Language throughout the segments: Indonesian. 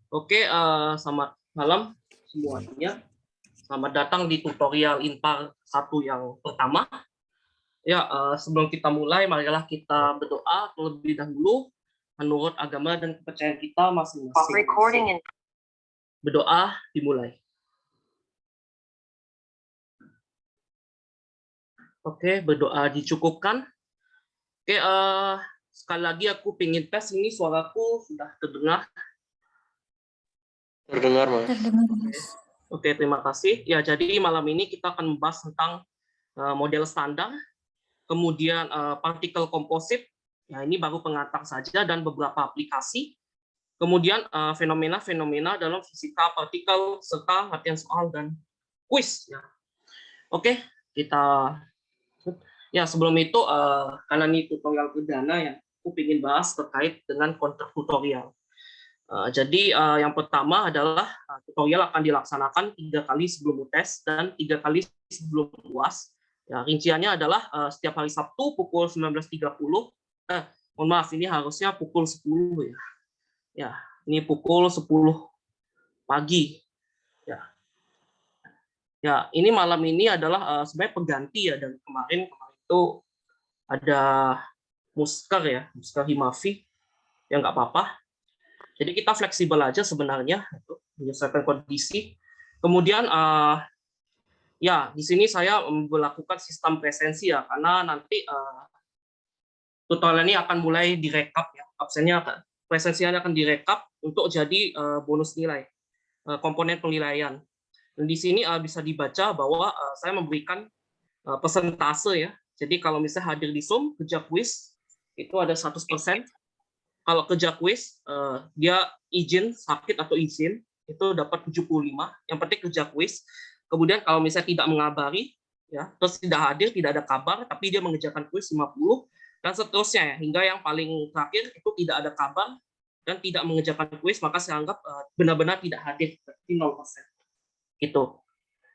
Oke, selamat malam semuanya. Selamat datang di tutorial Inpar 1 yang pertama. Ya, sebelum kita mulai, marilah kita berdoa terlebih dahulu menurut agama dan kepercayaan kita masing-masing. Berdoa dimulai. Oke, berdoa dicukupkan. Oke, sekali lagi aku ingin tes ini suaraku sudah terdengar. Terdengar, Mas. Oke, terima kasih. Ya, jadi malam ini kita akan membahas tentang model standar, kemudian partikel komposit, ya ini baru pengantar saja, dan beberapa aplikasi, kemudian fenomena-fenomena dalam fisika partikel, serta latihan soal dan kuis. Ya. Oke, kita ya sebelum itu karena ini tutorial perdana ya, aku ingin bahas terkait dengan counter tutorial. Jadi yang pertama adalah tutorial akan dilaksanakan 3 kali sebelum UTS dan 3 kali sebelum UAS. Ya, rinciannya adalah setiap hari Sabtu pukul 19.30. Mohon maaf, ini harusnya pukul 10 ya. Ya, ini pukul 10 pagi. Ya, ya ini malam ini adalah sebenarnya pengganti ya dari kemarin itu ada Musker ya, Musker Himavi, ya nggak apa-apa. Jadi kita fleksibel aja sebenarnya, menyesuaikan kondisi. Kemudian ya di sini saya memperlakukan sistem presensi ya, karena nanti tutorial ini akan mulai direkap ya, absennya presensinya akan direkap untuk jadi bonus nilai, komponen penilaian. Dan di sini bisa dibaca bahwa saya memberikan persentase ya. Jadi kalau misalnya hadir di Zoom kerja kuis itu ada 100%. Kalau kerja kuis dia izin sakit atau izin itu dapat 75. Yang penting kerja kuis. Kemudian kalau misalnya tidak mengabari ya, terus tidak hadir, tidak ada kabar, tapi dia mengerjakan kuis 50 dan seterusnya ya, hingga yang paling terakhir itu tidak ada kabar dan tidak mengerjakan kuis, maka saya anggap benar-benar tidak hadir, berarti 0%. Gitu.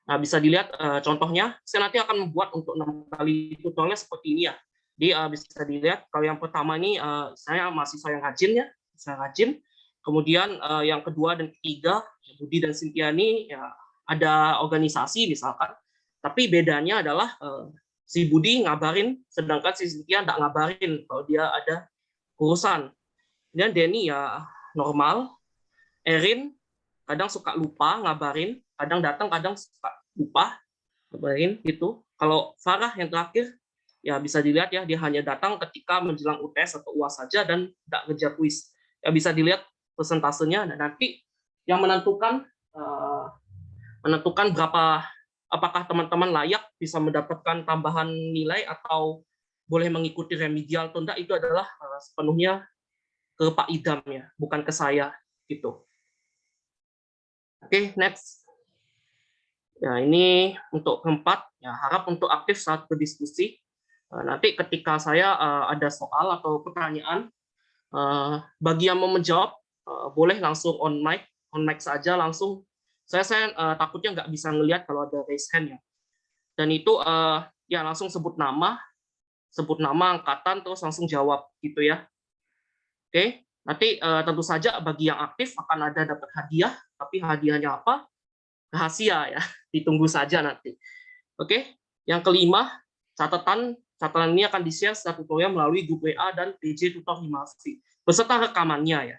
Nah, bisa dilihat contohnya, saya nanti akan membuat untuk 6 kali tutorialnya seperti ini ya. Jadi bisa dilihat kalau yang pertama ini saya mahasiswa yang rajin ya, saya rajin. Kemudian yang kedua dan ketiga, Budi dan Sintiani ya ada organisasi misalkan. Tapi bedanya adalah si Budi ngabarin, sedangkan si Sintia nggak ngabarin kalau dia ada urusan. Dan Denny ya normal, Erin kadang suka lupa ngabarin, kadang datang, kadang suka lupa ngabarin gitu. Kalau Farah yang terakhir, ya bisa dilihat ya dia hanya datang ketika menjelang UTS atau UAS saja dan tidak kerja kuis. Ya bisa dilihat persentasenya. Dan nanti yang menentukan berapa, apakah teman-teman layak bisa mendapatkan tambahan nilai atau boleh mengikuti remedial atau enggak, itu adalah sepenuhnya ke Pak Idam ya, bukan ke saya gitu. Oke, next. Ya, ini untuk keempat, ya harap untuk aktif saat berdiskusi. Nanti ketika saya ada soal atau pertanyaan, bagi yang mau menjawab, boleh langsung on mic saja langsung. Saya takutnya nggak bisa ngelihat kalau ada raise hand ya. Dan itu ya langsung sebut nama angkatan, terus langsung jawab gitu ya. Oke, nanti tentu saja bagi yang aktif akan ada dapat hadiah, tapi hadiahnya apa? Rahasia ya, ditunggu saja nanti. Oke, yang kelima, catatan ini akan di-share secara tutorial melalui grup WA dan PJ Tutor Himavi beserta rekamannya ya.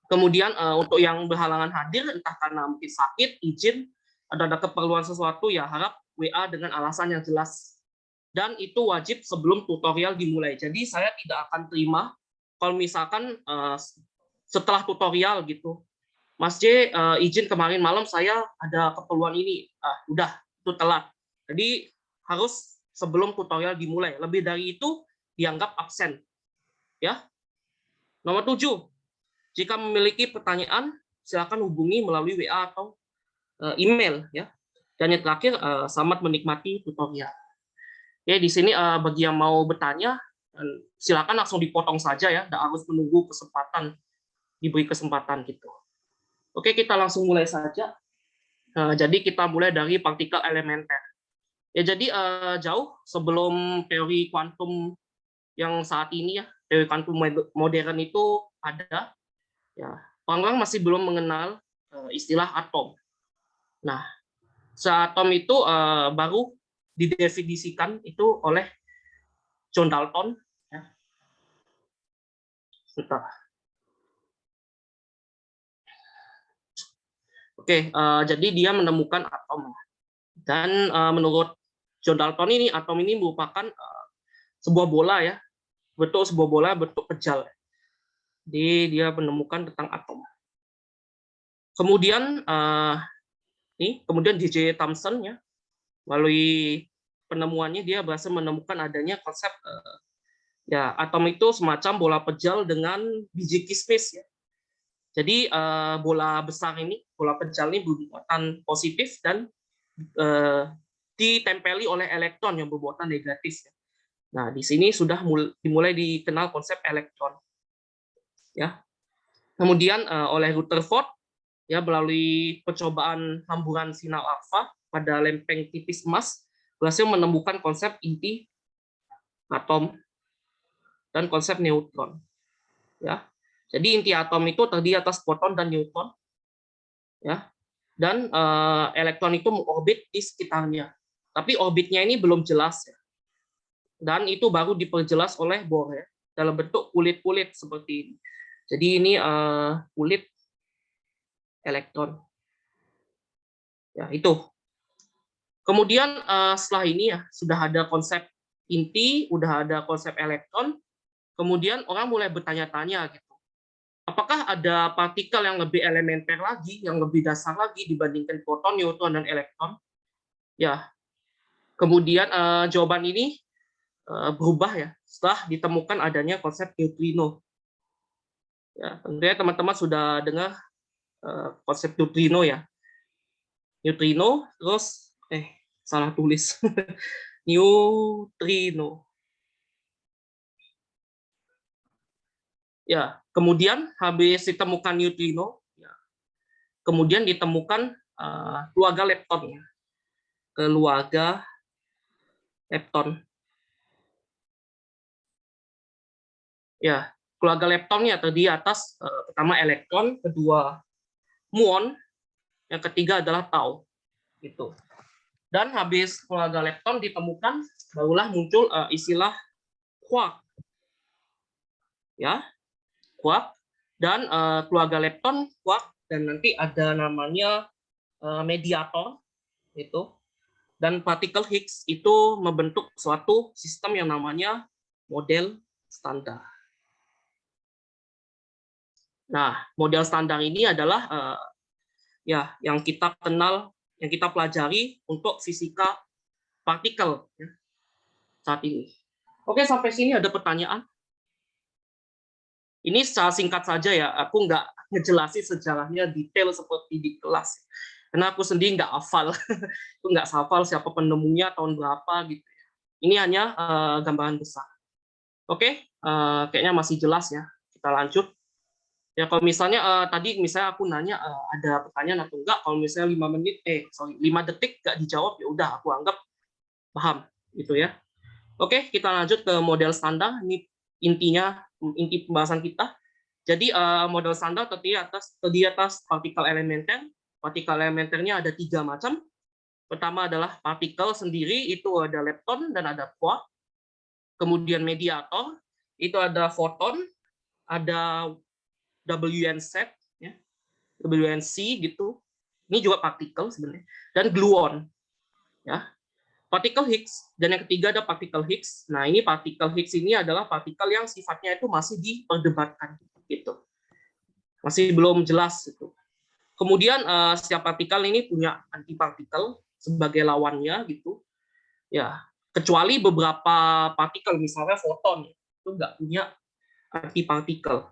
Kemudian untuk yang berhalangan hadir, entah karena mungkin sakit, izin, ada keperluan sesuatu, ya harap WA dengan alasan yang jelas. Dan itu wajib sebelum tutorial dimulai. Jadi saya tidak akan terima kalau misalkan setelah tutorial gitu, Mas J izin kemarin malam saya ada keperluan ini, udah itu telat. Jadi harus sebelum tutorial dimulai. Lebih dari itu dianggap absen. Ya. Nomor 7. Jika memiliki pertanyaan, silakan hubungi melalui WA atau email ya. Dan yang terakhir, selamat menikmati tutorial. Ya, di sini bagi yang mau bertanya, silakan langsung dipotong saja ya, tidak harus menunggu diberi kesempatan gitu. Oke, kita langsung mulai saja. Jadi kita mulai dari partikel elementer. Ya, jadi jauh sebelum teori kuantum yang saat ini ya, teori kuantum modern itu ada. Ya, orang-orang masih belum mengenal istilah atom. Nah, seatom itu baru didefinisikan itu oleh John Dalton. Ya. Sebentar. Oke, jadi dia menemukan atom. Dan menurut John Dalton ini, atom ini merupakan sebuah bola ya, sebuah bola bentuk pejal. Jadi dia menemukan tentang atom. Kemudian kemudian DJ Thomson ya, melalui penemuannya dia berhasil menemukan adanya konsep ya atom itu semacam bola pejal dengan biji kismis ya. Jadi bola besar ini, bola pejal ini bermuatan positif dan ditempeli oleh elektron yang bermuatan negatif. Nah, di sini sudah dimulai dikenal konsep elektron. Ya. Kemudian oleh Rutherford ya melalui percobaan hamburan sinar alfa pada lempeng tipis emas berhasil menemukan konsep inti atom dan konsep neutron. Ya. Jadi inti atom itu terdiri atas proton dan neutron. Ya. Dan elektron itu mengorbit di sekitarnya. Tapi orbitnya ini belum jelas ya. Dan itu baru diperjelas oleh Bohr ya, dalam bentuk kulit-kulit seperti ini. Jadi ini kulit elektron. Ya, itu. Kemudian setelah ini ya sudah ada konsep inti, udah ada konsep elektron. Kemudian orang mulai bertanya-tanya gitu. Apakah ada partikel yang lebih elementer lagi, yang lebih dasar lagi dibandingkan proton, neutron, dan elektron? Ya. Kemudian jawaban ini berubah ya setelah ditemukan adanya konsep neutrino. Ya, tentunya teman-teman sudah dengar konsep neutrino ya. Neutrino, terus salah tulis. Neutrino. Ya, kemudian habis ditemukan neutrino, ya, kemudian ditemukan keluarga lepton ya. Keluarga lepton. Ya, keluarga lepton ya terdiri atas pertama elektron, kedua muon, yang ketiga adalah tau. Gitu. Dan habis keluarga lepton ditemukan, barulah muncul istilah quark. Ya, quark dan keluarga lepton, quark, dan nanti ada namanya mediator itu. Dan partikel Higgs itu membentuk suatu sistem yang namanya model standar. Nah, model standar ini adalah ya yang kita kenal, yang kita pelajari untuk fisika partikel ya, saat ini. Oke, sampai sini ada pertanyaan? Ini secara singkat saja ya, aku nggak ngejelasin sejarahnya detail seperti di kelas. Karena aku sendiri nggak hafal, aku nggak hafal siapa penemunya, tahun berapa gitu. Ini hanya gambaran besar. Oke, kayaknya masih jelas ya. Kita lanjut. Ya kalau misalnya tadi misalnya aku nanya ada pertanyaan atau enggak, kalau misalnya 5 detik nggak dijawab ya udah aku anggap paham gitu ya. Oke, kita lanjut ke model standar. Ini inti pembahasan kita. Jadi model standar terdiri atas partikel elementer. Partikel elementernya ada 3 macam. Pertama adalah partikel sendiri, itu ada lepton dan ada quark. Kemudian mediator, itu ada foton, ada WNZ, ya, WNC gitu. Ini juga partikel sebenarnya. Dan gluon. Ya. Partikel Higgs, dan yang ketiga ada partikel Higgs. Nah, ini partikel Higgs ini adalah partikel yang sifatnya itu masih diperdebatkan gitu. Masih belum jelas gitu. Kemudian setiap partikel ini punya antipartikel sebagai lawannya gitu. Ya, kecuali beberapa partikel misalnya foton itu nggak punya antipartikel.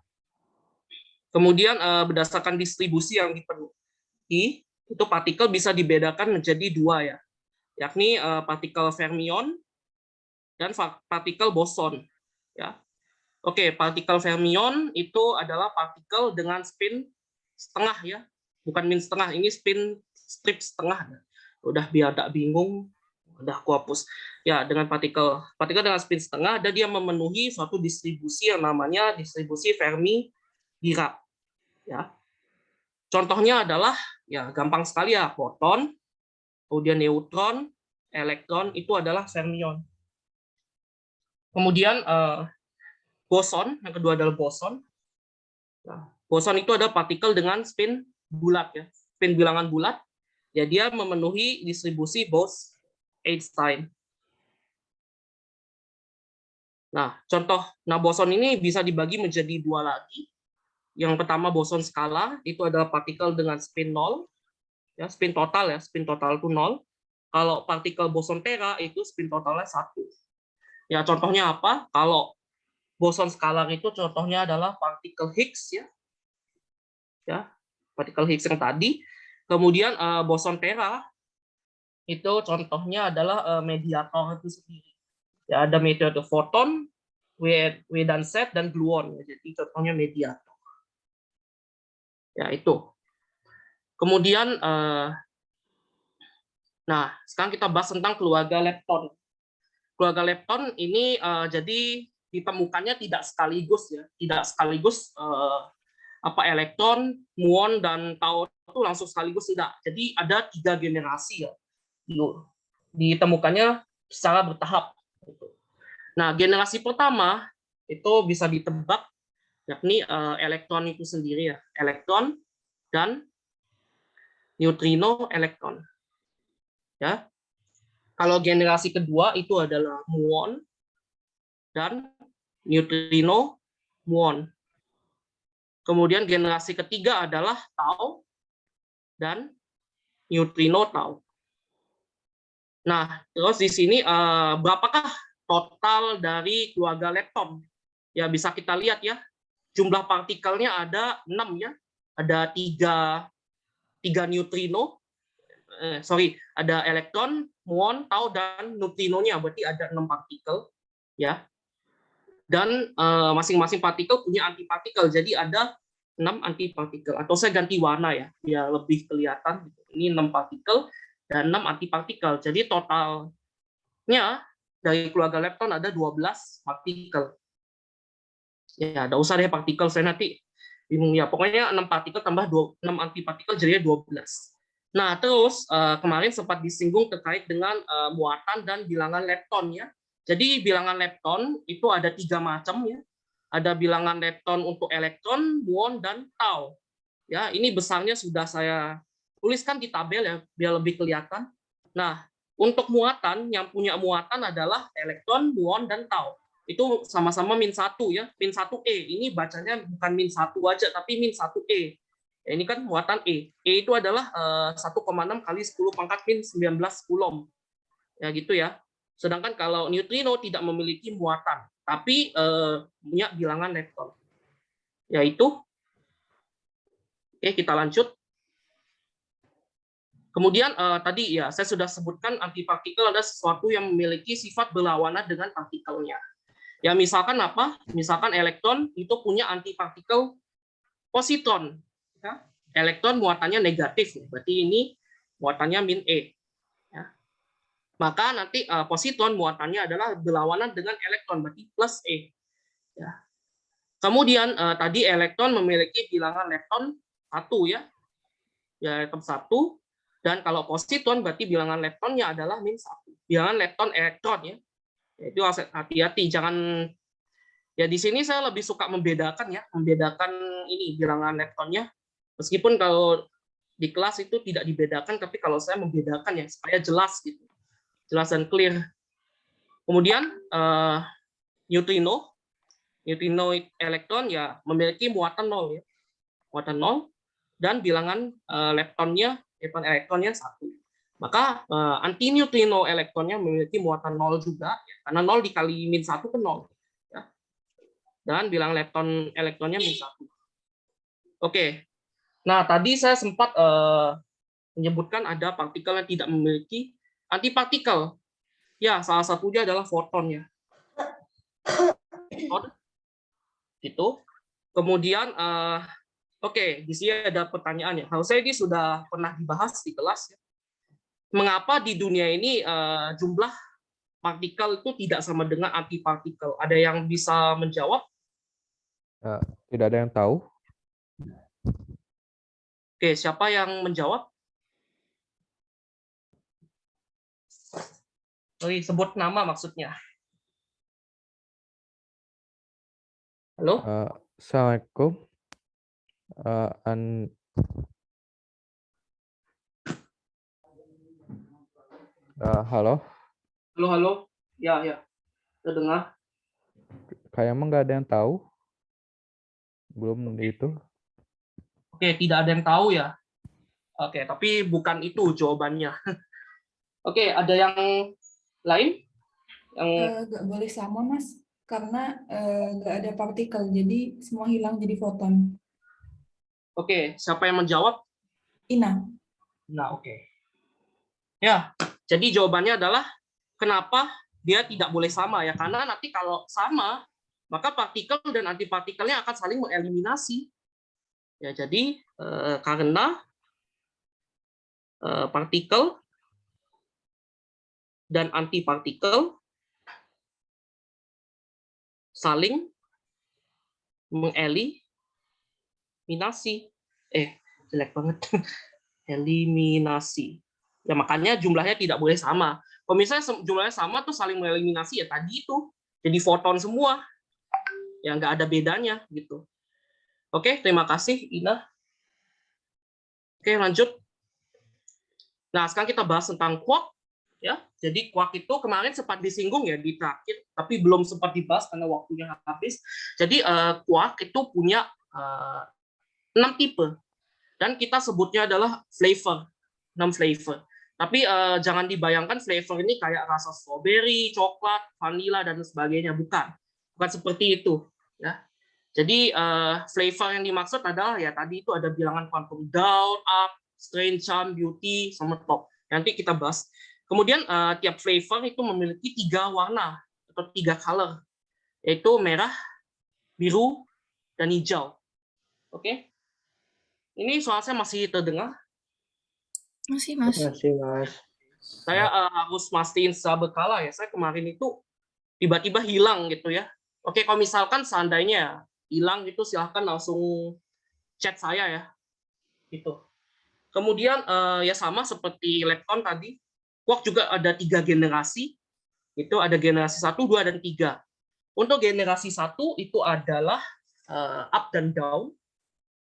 Kemudian berdasarkan distribusi yang dipenuhi, itu partikel bisa dibedakan menjadi 2 ya, yakni partikel fermion dan partikel boson. Ya. Oke, partikel fermion itu adalah partikel dengan spin setengah ya, bukan min setengah, ini spin strip setengah. Udah biar tak bingung, udah aku hapus. Ya, dengan partikel dengan spin setengah, dan dia memenuhi suatu distribusi yang namanya distribusi Fermi-Dirac. Ya. Contohnya adalah ya gampang sekali ya, proton, kemudian neutron, elektron itu adalah fermion. Kemudian boson, yang kedua adalah boson. Nah, boson itu ada partikel dengan spin bulat ya, spin bilangan bulat. Ya dia memenuhi distribusi Bose-Einstein. Nah, boson ini bisa dibagi menjadi dua lagi. Yang pertama boson skala itu adalah partikel dengan spin 0, ya spin total itu 0. Kalau partikel boson tera itu spin totalnya 1. Ya contohnya apa? Kalau boson skalar itu contohnya adalah partikel Higgs ya partikel Higgs yang tadi. Kemudian boson tera itu contohnya adalah mediator itu sendiri. Ya ada mediator foton, W dan Z dan gluon. Jadi contohnya mediator. Ya itu. Kemudian nah sekarang kita bahas tentang keluarga lepton. Keluarga lepton ini jadi ditemukannya tidak sekaligus ya, tidak sekaligus elektron, muon dan tau itu langsung sekaligus tidak. Jadi ada 3 generasi ya. Ditemukannya secara bertahap. Nah, generasi pertama itu bisa ditebak yakni elektron itu sendiri ya, elektron dan neutrino elektron. Ya. Kalau generasi kedua itu adalah muon dan neutrino muon. Kemudian generasi ketiga adalah tau dan neutrino tau. Nah, terus di sini berapakah total dari keluarga lepton? Ya bisa kita lihat ya. Jumlah partikelnya ada 6 ya. Ada 3 neutrino. Ada elektron, muon, tau dan neutrinonya, berarti ada 6 partikel ya. Dan masing-masing partikel punya antipartikel. Jadi ada 6 antipartikel, atau saya ganti warna ya biar lebih kelihatan. Ini 6 partikel dan 6 antipartikel. Jadi totalnya dari keluarga lepton ada 12 partikel. Ya, enggak usah deh partikel, saya nanti bingung ya. Pokoknya 6 partikel tambah 6 antipartikel jadinya 12. Nah, terus kemarin sempat disinggung terkait dengan muatan dan bilangan lepton ya. Jadi bilangan lepton itu ada 3 macam ya. Ada bilangan lepton untuk elektron, muon, dan tau. Ya, ini besarnya sudah saya tuliskan di tabel ya, biar lebih kelihatan. Nah, untuk muatan, yang punya muatan adalah elektron, muon, dan tau. Itu sama-sama min 1 ya, min 1E. Ini bacanya bukan min 1 aja, tapi min 1E. Ya, ini kan muatan E. E itu adalah 1,6 kali 10 pangkat min 19 coulomb. Ya gitu ya. Sedangkan kalau neutrino tidak memiliki muatan, tapi punya bilangan lepton. Yaitu, oke kita lanjut. Kemudian tadi ya saya sudah sebutkan antipartikel ada sesuatu yang memiliki sifat berlawanan dengan partikelnya. Ya misalkan apa? Misalkan elektron itu punya antipartikel positron. Ya. Elektron muatannya negatif, berarti ini muatannya min E. Ya. Maka nanti positron muatannya adalah berlawanan dengan elektron, berarti plus E. Ya. Kemudian tadi elektron memiliki bilangan lepton 1 ya. Ya lepton 1. Dan kalau positron berarti bilangan leptonnya adalah min 1. Bilangan lepton elektron ya. Itu hati-hati, jangan ya di sini saya lebih suka membedakan ini bilangan leptonnya. Meskipun kalau di kelas itu tidak dibedakan, tapi kalau saya membedakan ya supaya jelas gitu. Jelas dan clear. Kemudian neutrino elektron ya memiliki muatan 0 ya. Muatan 0 dan bilangan leptonnya elektronnya 1. Maka antineutrino elektronnya memiliki muatan 0 juga ya, karena 0 dikali min 1 kan 0 ya. Dan bilangan lepton elektronnya min 1. Oke. Nah, tadi saya sempat menyebutkan ada partikel yang tidak memiliki antipartikel. Ya, salah satunya adalah foton ya. Gitu. Kemudian oke, di sini ada pertanyaannya. Harusnya ini sudah pernah dibahas di kelas ya. Mengapa di dunia ini jumlah partikel itu tidak sama dengan antipartikel? Ada yang bisa menjawab? Tidak ada yang tahu. Oke, siapa yang menjawab? Sebut nama maksudnya. Halo? Assalamualaikum. Halo, Halo, halo. Ya, ya. Terdengar. kayak emang nggak ada yang tahu, belum itu. Oke, tidak ada yang tahu ya. Oke, tapi bukan itu jawabannya. Oke, ada yang lain? Yang Nggak boleh sama, Mas. Karena nggak ada partikel, jadi semua hilang jadi foton. Oke, siapa yang menjawab? Ina. Nah, oke. Ya, jadi jawabannya adalah kenapa dia tidak boleh sama ya? Karena nanti kalau sama, maka partikel dan antipartikelnya akan saling mengeliminasi. Ya, jadi karena partikel dan antipartikel saling mengeliminasi. Jelek banget. Eliminasi. Ya makanya jumlahnya tidak boleh sama. Kalau misalnya jumlahnya sama tuh saling mengeliminasi ya tadi itu jadi foton semua. Ya nggak ada bedanya gitu. Oke, terima kasih Ina. Oke, lanjut. Nah, sekarang kita bahas tentang quark ya. Jadi quark itu kemarin sempat disinggung ya di terakhir, tapi belum sempat dibahas karena waktunya habis. Jadi quark itu punya 6 tipe dan kita sebutnya adalah flavor, 6 flavor. Tapi jangan dibayangkan flavor ini kayak rasa strawberry, coklat, vanilla dan sebagainya, bukan seperti itu ya. Jadi flavor yang dimaksud adalah ya tadi itu ada bilangan quantum down, up, strain, charm, beauty, sama top. Nanti kita bahas. Kemudian tiap flavor itu memiliki 3 warna atau 3 color, yaitu merah, biru, dan hijau. Oke. Ini suara saya masih terdengar? Masih, Mas. Masih, Mas. Saya harus mastiin secara berkala ya. Saya kemarin itu tiba-tiba hilang gitu ya. Oke, kalau misalkan seandainya hilang gitu silahkan langsung chat saya ya. Gitu. Kemudian ya sama seperti Lepton tadi, quark juga ada 3 generasi. Itu ada generasi 1, 2, dan 3. Untuk generasi 1 itu adalah up dan down.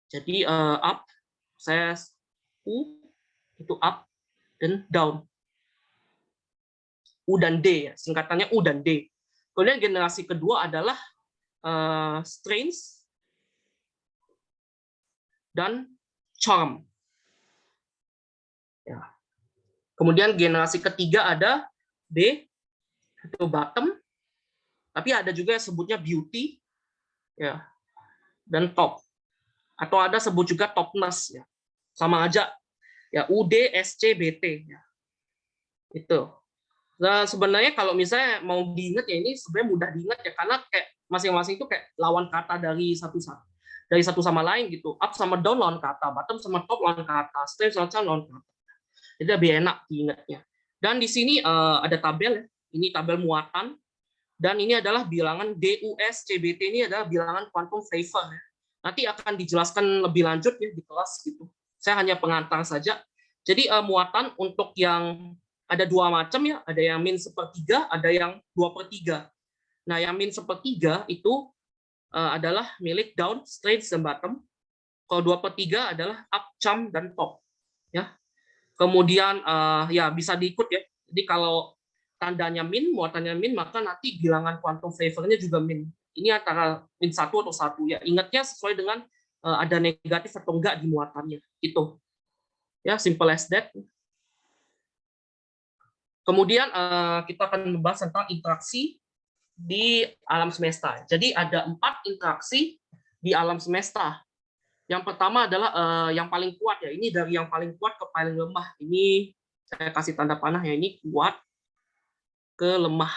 Jadi up, saya U, itu up, dan down. U dan D, ya. Singkatannya U dan D. Kemudian generasi kedua adalah strains dan charm. Ya. Kemudian generasi ketiga ada B, itu bottom, tapi ada juga yang sebutnya beauty, ya, dan top. Atau ada sebut juga topness, ya. Sama aja, ya, UD, SC, BT. Ya. Itu. Nah, sebenarnya kalau misalnya mau diingat ya ini sebenarnya mudah diingat ya karena kayak masing-masing itu kayak lawan kata dari satu sama lain gitu. Up sama down lawan kata, bottom sama top lawan kata, straight sama lawan kata. Jadi lebih enak diingatnya. Dan di sini ada tabel ya. Ini tabel muatan dan ini adalah bilangan DUS CBT, ini adalah bilangan quantum flavor ya. Nanti akan dijelaskan lebih lanjut ya di kelas gitu. Saya hanya pengantar saja. Jadi muatan untuk yang ada 2 macam ya, ada yang min sepertiga, ada yang 2/3. Nah, yang min sepertiga itu adalah milik down, straight, dan bottom. Kalau 2/3 adalah up, charm, dan top. Ya. Kemudian ya bisa diikut ya. Jadi kalau tandanya min, muatannya min, maka nanti bilangan quantum flavor-nya juga min. Ini antara min 1 atau 1 ya. Ingatnya sesuai dengan ada negatif atau enggak di muatannya. Itu. Ya, simple as that. Kemudian kita akan membahas tentang interaksi di alam semesta. Jadi ada 4 interaksi di alam semesta. Yang pertama adalah yang paling kuat ya. Ini dari yang paling kuat ke paling lemah. Ini saya kasih tanda panah ya. Ini kuat ke lemah.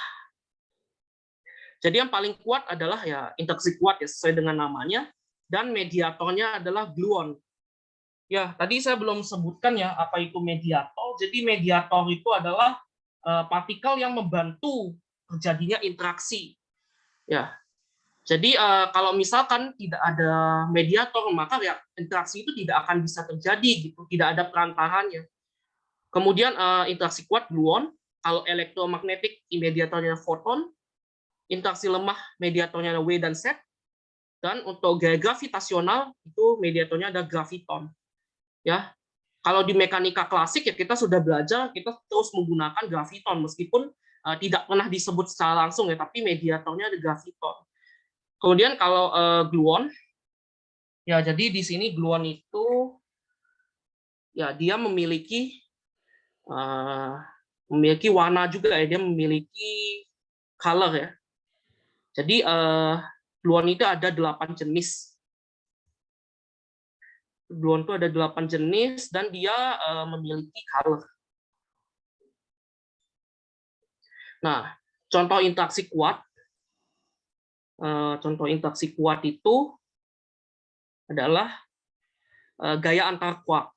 Jadi yang paling kuat adalah ya interaksi kuat ya sesuai dengan namanya. Dan mediatornya adalah gluon. Ya tadi saya belum sebutkan ya apa itu mediator. Jadi mediator itu adalah partikel yang membantu terjadinya interaksi. Ya. Jadi kalau misalkan tidak ada mediator, maka ya interaksi itu tidak akan bisa terjadi gitu, tidak ada perantaranya. Kemudian interaksi kuat gluon, kalau elektromagnetik mediatornya foton, interaksi lemah mediatornya W dan Z, dan untuk gaya gravitasional itu mediatornya ada graviton. Ya, kalau di mekanika klasik ya kita sudah belajar, kita terus menggunakan graviton meskipun tidak pernah disebut secara langsung ya, tapi mediatornya ada graviton. Kemudian kalau gluon, ya jadi di sini gluon itu ya dia memiliki warna juga ya, dia memiliki color ya. Jadi gluon itu ada 8 jenis. Gluon itu ada 8 jenis dan dia memiliki color. Nah, contoh interaksi kuat. Contoh interaksi kuat itu adalah gaya antar quark.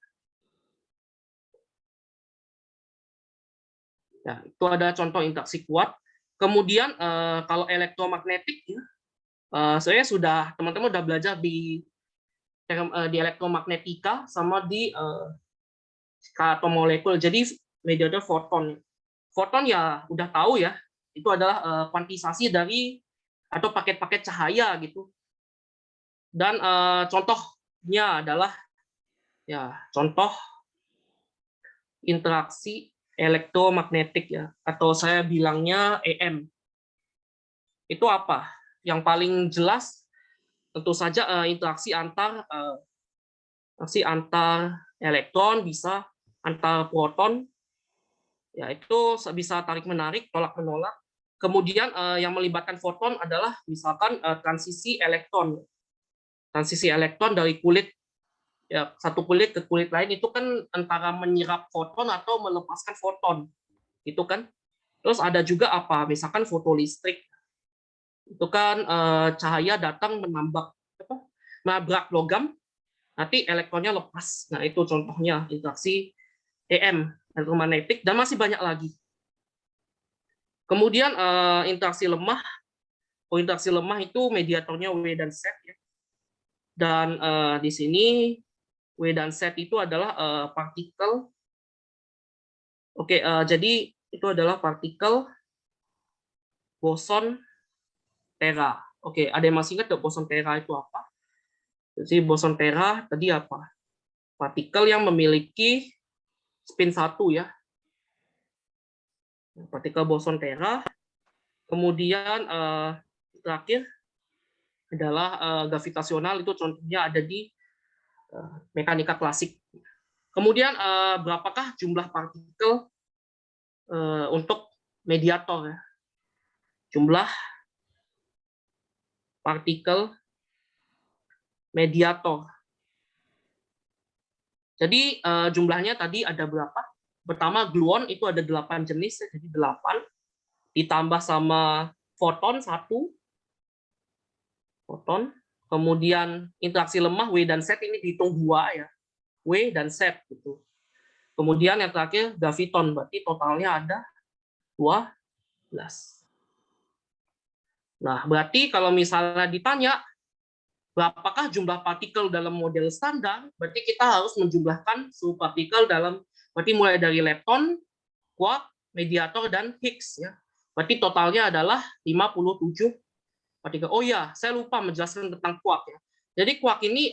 Ya, itu ada contoh interaksi kuat. Kemudian kalau elektromagnetik, saya teman-teman sudah belajar di elektromagnetika sama di atomolekul. Jadi mediator foton. Foton ya udah tahu ya, itu adalah kuantisasi dari atau paket-paket cahaya gitu. Dan contohnya adalah ya contoh interaksi elektromagnetik ya, atau saya bilangnya EM. Itu apa? Yang paling jelas tentu saja interaksi antar elektron, bisa antar proton, ya itu bisa tarik menarik, tolak menolak. Kemudian yang melibatkan foton adalah misalkan transisi elektron dari kulit ya satu kulit ke kulit lain, itu kan antara menyerap foton atau melepaskan foton, itu kan. Terus ada juga apa? Misalkan fotolistrik, itu kan cahaya datang menabrak logam, nanti elektronnya lepas. Nah itu contohnya interaksi EM, elektromagnetik, dan masih banyak lagi. Kemudian interaksi lemah. Interaksi lemah itu mediatornya W dan Z ya. Dan di sini W dan Z itu adalah partikel. Oke, jadi itu adalah partikel boson Tera. Oke, ada yang masih ingat boson Tera itu apa? Jadi boson Tera tadi apa? Partikel yang memiliki spin 1 ya. Partikel boson Tera. Kemudian terakhir adalah gravitasional, itu contohnya ada di mekanika klasik. Kemudian berapakah jumlah partikel untuk mediator ya? Jumlah partikel mediator. Jadi jumlahnya tadi ada berapa? Pertama gluon itu ada 8 jenis, jadi 8 ditambah sama foton 1. Foton. Kemudian interaksi lemah W dan Z ini dihitung 2 ya. W dan Z gitu. Kemudian yang terakhir graviton, berarti totalnya ada 12. Nah, berarti kalau misalnya ditanya berapakah jumlah partikel dalam model standar, berarti kita harus menjumlahkan seluruh partikel berarti mulai dari lepton, quark, mediator, dan Higgs ya. Berarti totalnya adalah 57 partikel. Oh ya, saya lupa menjelaskan tentang quark ya. Jadi quark ini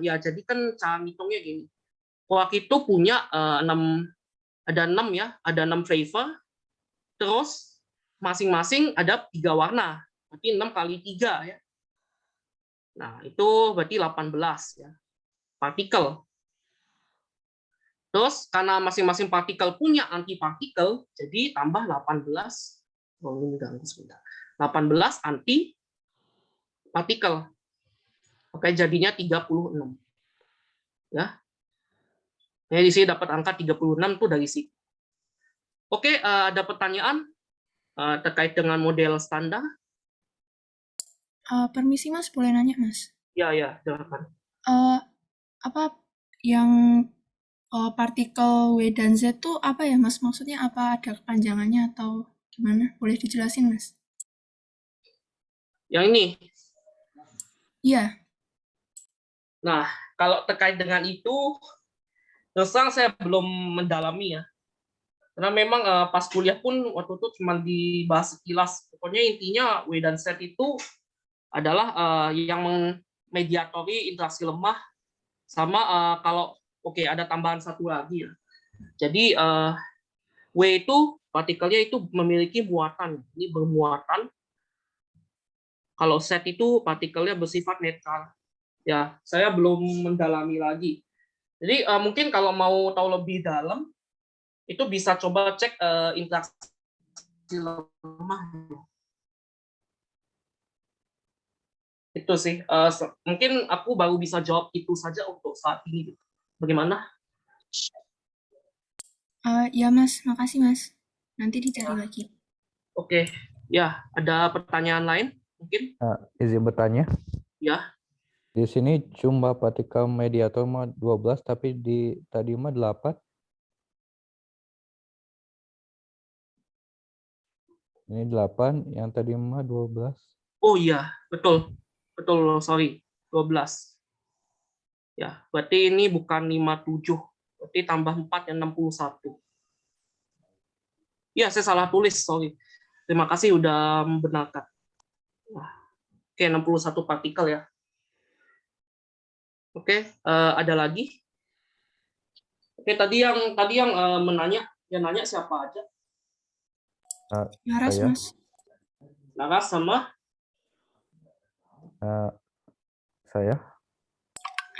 ya jadi kan cara ngitungnya gini. Quark itu punya 6 ya, ada 6 flavor. Terus masing-masing ada 3 warna. Berarti 6 kali 3 ya. Nah, itu berarti 18 ya. Partikel. Terus karena masing-masing partikel punya antipartikel, jadi tambah 18. Oh, ini ganggu sebentar. 18 anti partikel. Oke, jadinya 36. Ya. Nah, di sini dapat angka 36 tuh dari sini. Oke, ada pertanyaan terkait dengan model standar? Permisi Mas, boleh nanya Mas? Ya, silakan. Apa yang partikel W dan Z itu apa ya Mas? Maksudnya apa ada kepanjangannya atau gimana? Boleh dijelasin Mas? Yang ini, Iya. Nah, kalau terkait dengan itu, terus terang saya belum mendalami ya. Karena memang pas kuliah pun waktu itu cuma dibahas sekilas. Pokoknya intinya W dan Z itu adalah yang memediatori interaksi lemah sama kalau oke ada tambahan satu lagi ya. Jadi W itu partikelnya itu memiliki muatan. Ini bermuatan. Kalau Z itu partikelnya bersifat netral. Ya, saya belum mendalami lagi. Jadi mungkin kalau mau tahu lebih dalam itu bisa coba cek interaksi lemah. Itu sih. Mungkin aku baru bisa jawab itu saja untuk saat ini. Bagaimana? Ya Mas, makasih Mas. Nanti dicari lagi. Oke. Ya, ada pertanyaan lain mungkin? Izin bertanya. Ya. Di sini jumlah partikel mediator mah 12, tapi di tadi mah 8. Ini 8, yang tadi mah 12. Oh iya, betul. Betul, sorry. 12. Ya, berarti ini bukan 57. Berarti tambah 4 yang 61. Ya, saya salah tulis, sorry. Terima kasih udah membenarkan. Oke, 61 partikel ya. Oke, ada lagi? Oke, tadi yang yang nanya siapa aja? Laras Saya. Mas. Laras sama Saya.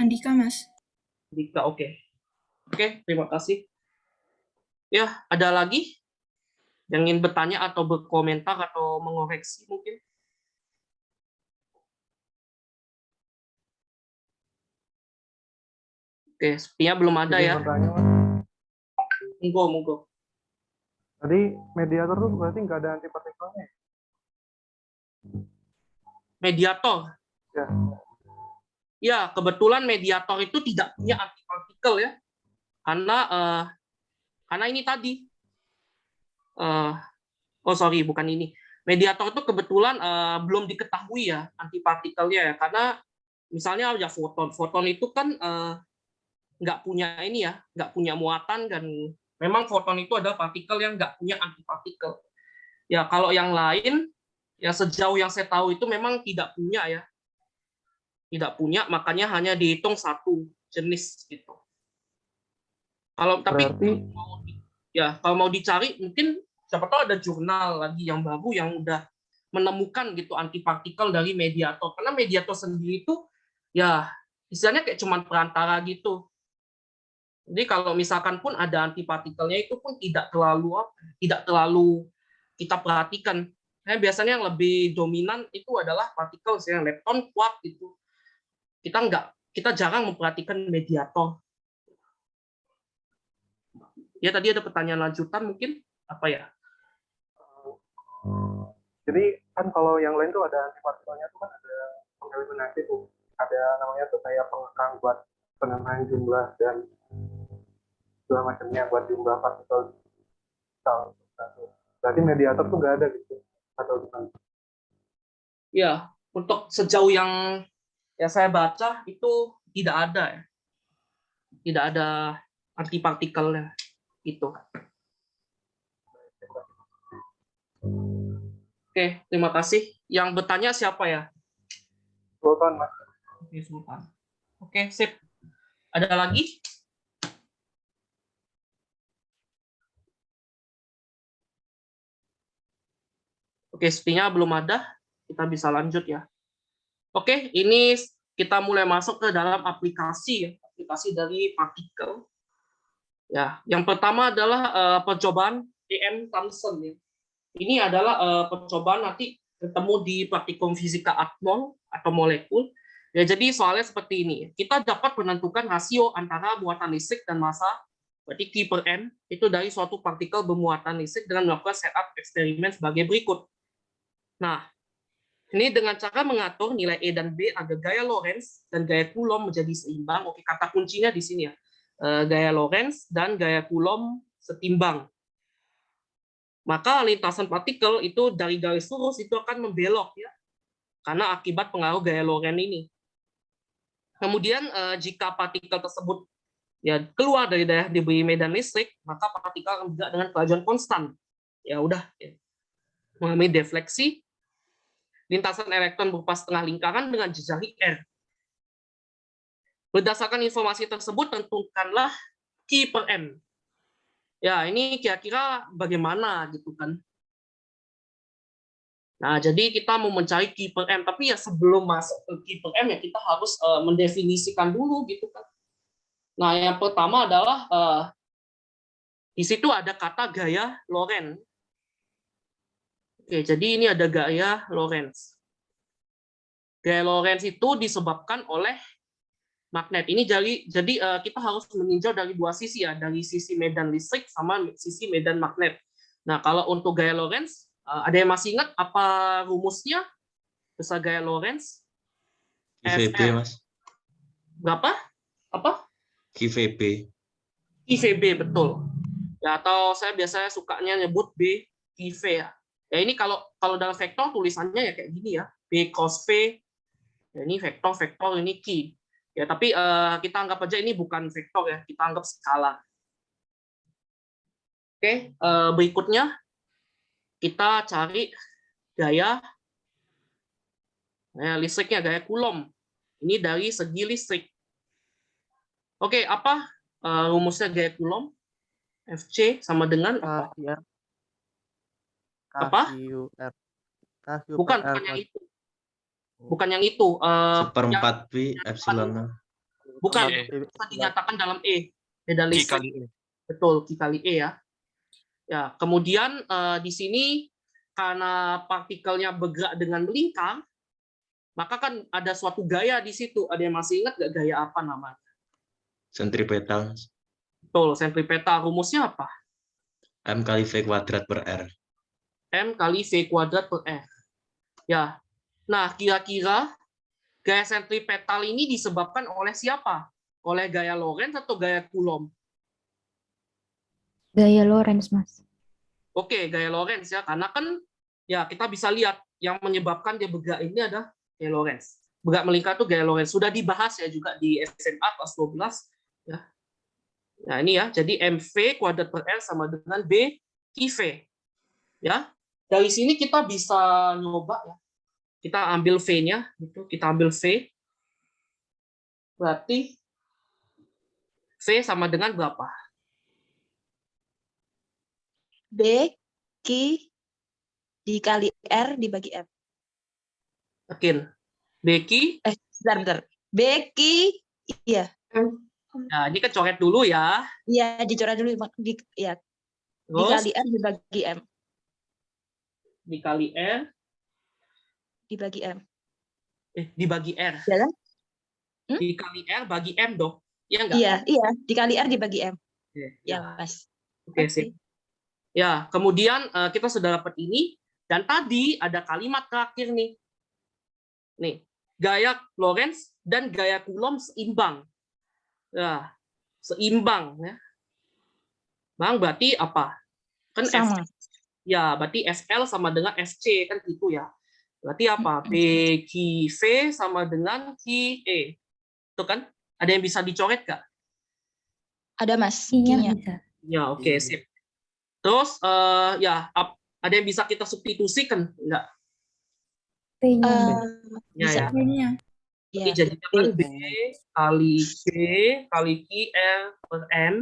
Andika Mas. Dika, oke. Oke, terima kasih. Ya, ada lagi yang ingin bertanya atau berkomentar atau mengoreksi mungkin? Oke, sepertinya belum ada ya. Bertanya, Mas. Monggo. Tadi mediator tuh berarti nggak ada antipartikelnya? Mediator. Ya. Ya, kebetulan mediator itu tidak punya antipartikel ya. Karena ini tadi. Sorry, bukan ini. Mediator itu kebetulan belum diketahui ya antipartikelnya ya. Karena misalnya ya foton itu kan nggak punya ini ya, nggak punya muatan, dan memang foton itu adalah partikel yang nggak punya antipartikel. Ya, kalau yang lain, ya sejauh yang saya tahu itu memang tidak punya ya. Tidak punya, makanya hanya dihitung satu jenis gitu. Tapi kalau mau dicari mungkin siapa tahu ada jurnal lagi yang baru yang udah menemukan gitu antipartikel dari mediator. Karena mediator sendiri itu ya istilahnya kayak cuman perantara gitu. Jadi kalau misalkan pun ada antipartikelnya itu pun tidak terlalu kita perhatikan. Biasanya yang lebih dominan itu adalah partikel yang lepton, quark gitu. Kita jarang memperhatikan mediator. Ya, tadi ada pertanyaan lanjutan mungkin apa ya? Jadi kan kalau yang lain tuh ada antipartikelnya tuh kan ada pengeliminasi tuh, ada namanya tuh kayak pengekang buat penambahan jumlah dan segala macamnya buat jumlah partikel. Berarti mediator tuh nggak ada gitu atau gimana? Ya, untuk sejauh yang saya baca itu tidak ada ya. Tidak ada antipartikelnya itu. Oke, terima kasih. Yang bertanya siapa ya? Sultan, Mas. Oke, Sultan. Oke, sip. Ada lagi? Oke, sepertinya belum ada. Kita bisa lanjut ya. Oke, ini kita mulai masuk ke dalam aplikasi dari partikel. Ya, yang pertama adalah percobaan E.M. Thomson ya. Ini adalah percobaan nanti ketemu di praktikum fisika atom atau molekul. Ya, jadi soalnya seperti ini. Kita dapat menentukan rasio antara muatan listrik dan massa, berarti Q per M, itu dari suatu partikel bermuatan listrik dengan melakukan setup eksperimen sebagai berikut. Nah, ini dengan cara mengatur nilai E dan B agar gaya Lorentz dan gaya Coulomb menjadi seimbang. Oke, kata kuncinya di sini ya. Gaya Lorentz dan gaya Coulomb setimbang. Maka lintasan partikel itu dari garis lurus itu akan membelok ya. Karena akibat pengaruh gaya Lorentz ini. Kemudian jika partikel tersebut ya keluar dari daerah diberi medan listrik, maka partikel akan bergerak dengan kelajuan konstan. Ya udah, ya. Mengalami defleksi, lintasan elektron berupa setengah lingkaran dengan jejaring R. Berdasarkan informasi tersebut, tentukanlah Q per M. Ya, ini kira-kira bagaimana gitu kan. Nah, jadi kita mau mencari Q per M, tapi ya sebelum masuk ke Q per M ya kita harus mendefinisikan dulu gitu kan. Nah, yang pertama adalah di situ ada kata gaya Lorentz. Oke, jadi ini ada gaya Lorentz. Gaya Lorentz itu disebabkan oleh magnet. Ini jadi kita harus meninjau dari dua sisi ya, dari sisi medan listrik sama sisi medan magnet. Nah, kalau untuk gaya Lorentz, ada yang masih ingat apa rumusnya? Besar gaya Lorentz? QVB, Mas. Berapa? Apa? QVB. IVB, betul. Ya, atau saya biasanya sukanya nyebut B, IV ya. Ya ini kalau dalam vektor tulisannya ya kayak gini ya. B cos V. Ya, ini vektor, ini Q. Ya, tapi kita anggap aja ini bukan vektor ya, kita anggap skala. Oke, berikutnya kita cari gaya listriknya, gaya Coulomb. Ini dari segi listrik. Oke, apa rumusnya gaya Coulomb? Fc sama dengan apa? Apa? Bukan yang itu. Bukan yang itu. Seperempat pi epsilon. Bukan, E. bisa dinyatakan dalam E. Medan Q listrik. kali E. Betul, Q kali E ya. Ya, kemudian di sini karena partikelnya bergerak dengan melingkar, maka kan ada suatu gaya di situ. Ada yang masih ingat nggak gaya apa namanya? Sentripetal. Betul, sentripetal. Rumusnya apa? M kali V kuadrat per R. M kali V kuadrat per R. Ya. Nah, kira-kira gaya sentripetal ini disebabkan oleh siapa? Oleh gaya Lorentz atau gaya Coulomb? Gaya Lorentz, Mas. Oke, gaya Lorentz ya, karena kan ya kita bisa lihat yang menyebabkan dia bergerak ini ada gaya Lorentz. Bergerak melingkar itu gaya Lorentz. Sudah dibahas ya juga di SMA kelas 12 ya. Nah, ini ya, jadi MV kuadrat per R sama dengan B IV. Ya. Dari sini kita bisa nyoba ya. Kita ambil V-nya gitu, kita ambil V. Berarti V sama dengan berapa? B, Q, dikali R dibagi M. Yakin? BQ? Bentar. B, Q, iya. Nah, ini kecoret dulu ya. Iya, dicoret dulu. Ya. Terus Dikali R dibagi M. dikali R, Dibagi M. dibagi R. Jalan? Dikali R bagi M dong. Iya enggak? Iya. Dikali R dibagi M. Oke, Ya, Mas. Oke, sip. Ya, kemudian kita sudah dapat ini, dan tadi ada kalimat terakhir nih. Nih, gaya Lorentz dan gaya Coulomb seimbang. Ya, seimbang ya. Bang, berarti apa? Kan Sama. ya, berarti FL sama dengan FC kan gitu ya. Berarti apa? PQV sama dengan QE. Itu kan? Ada yang bisa dicoret nggak? Ada, Mas. Q-nya Q-nya. bisa. Ya, oke, sip. Terus ya ada yang bisa kita substitusikan enggak? P-nya. Ya, Bisa. ya. Ini Jadi Ya. jadinya kan B kali Q kali Q R per M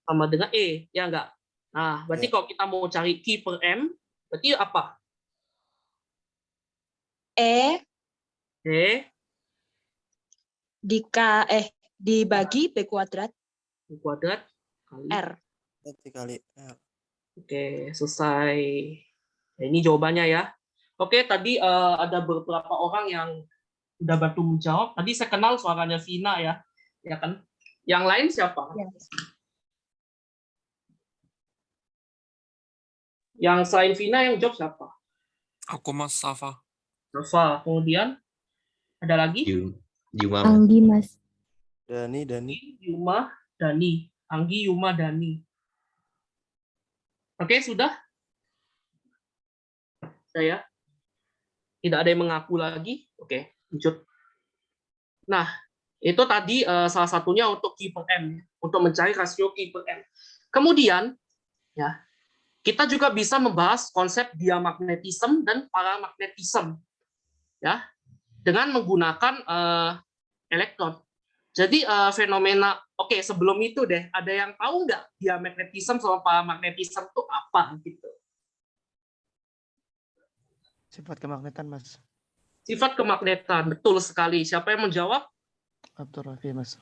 sama dengan E, ya enggak? Nah, berarti kalau kita mau cari Q per M, berarti apa? E E dibagi B kuadrat kuadrat kali R. Kali R. Oke, selesai. Nah, ini jawabannya ya. Oke, tadi ada beberapa orang yang udah bantu menjawab. Tadi saya kenal suaranya Vina ya. Ya kan? Yang lain siapa? Ya. Yang selain Vina yang jawab siapa? Aku Mas Safa. Nova. Kemudian ada lagi? Yuma, Mas. Anggi, Mas. Dani. Yuma, Dani. Anggi, Yuma, Dani. Oke, sudah? Saya tidak ada yang mengaku lagi. Oke, lanjut. Nah, Itu tadi salah satunya untuk Q per M, untuk mencari rasio Q per M. Kemudian, ya, kita juga bisa membahas konsep diamagnetism dan paramagnetism, ya, dengan menggunakan elektron. Jadi fenomena, oke, sebelum itu deh, ada yang tahu nggak diamagnetism sama paramagnetism itu apa gitu? Sifat kemagnetan, Mas. Sifat kemagnetan, betul sekali. Siapa yang menjawab? Abdur Rafi, Mas.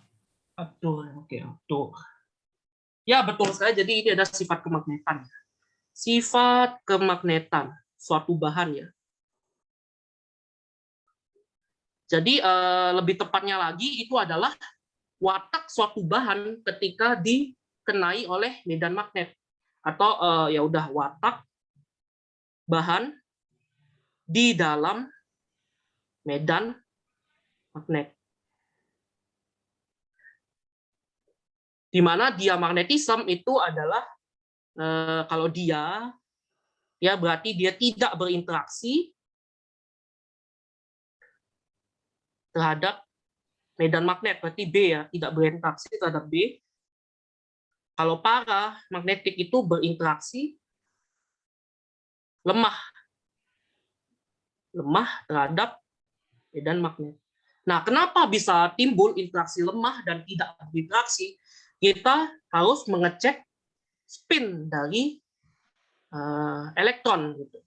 Abdul, oke, Abdul. Ya, betul sekali. Jadi ini ada sifat kemagnetan. Sifat kemagnetan suatu bahan ya. Jadi lebih tepatnya lagi itu adalah watak suatu bahan ketika dikenai oleh medan magnet, atau ya udah watak bahan di dalam medan magnet. Di mana diamagnetism itu adalah kalau dia ya berarti dia tidak berinteraksi terhadap medan magnet, berarti B ya, tidak berinteraksi terhadap B. Kalau paramagnetik itu berinteraksi lemah terhadap medan magnet. Nah, kenapa bisa timbul interaksi lemah dan tidak berinteraksi? Kita harus mengecek spin dari elektron. Gitu.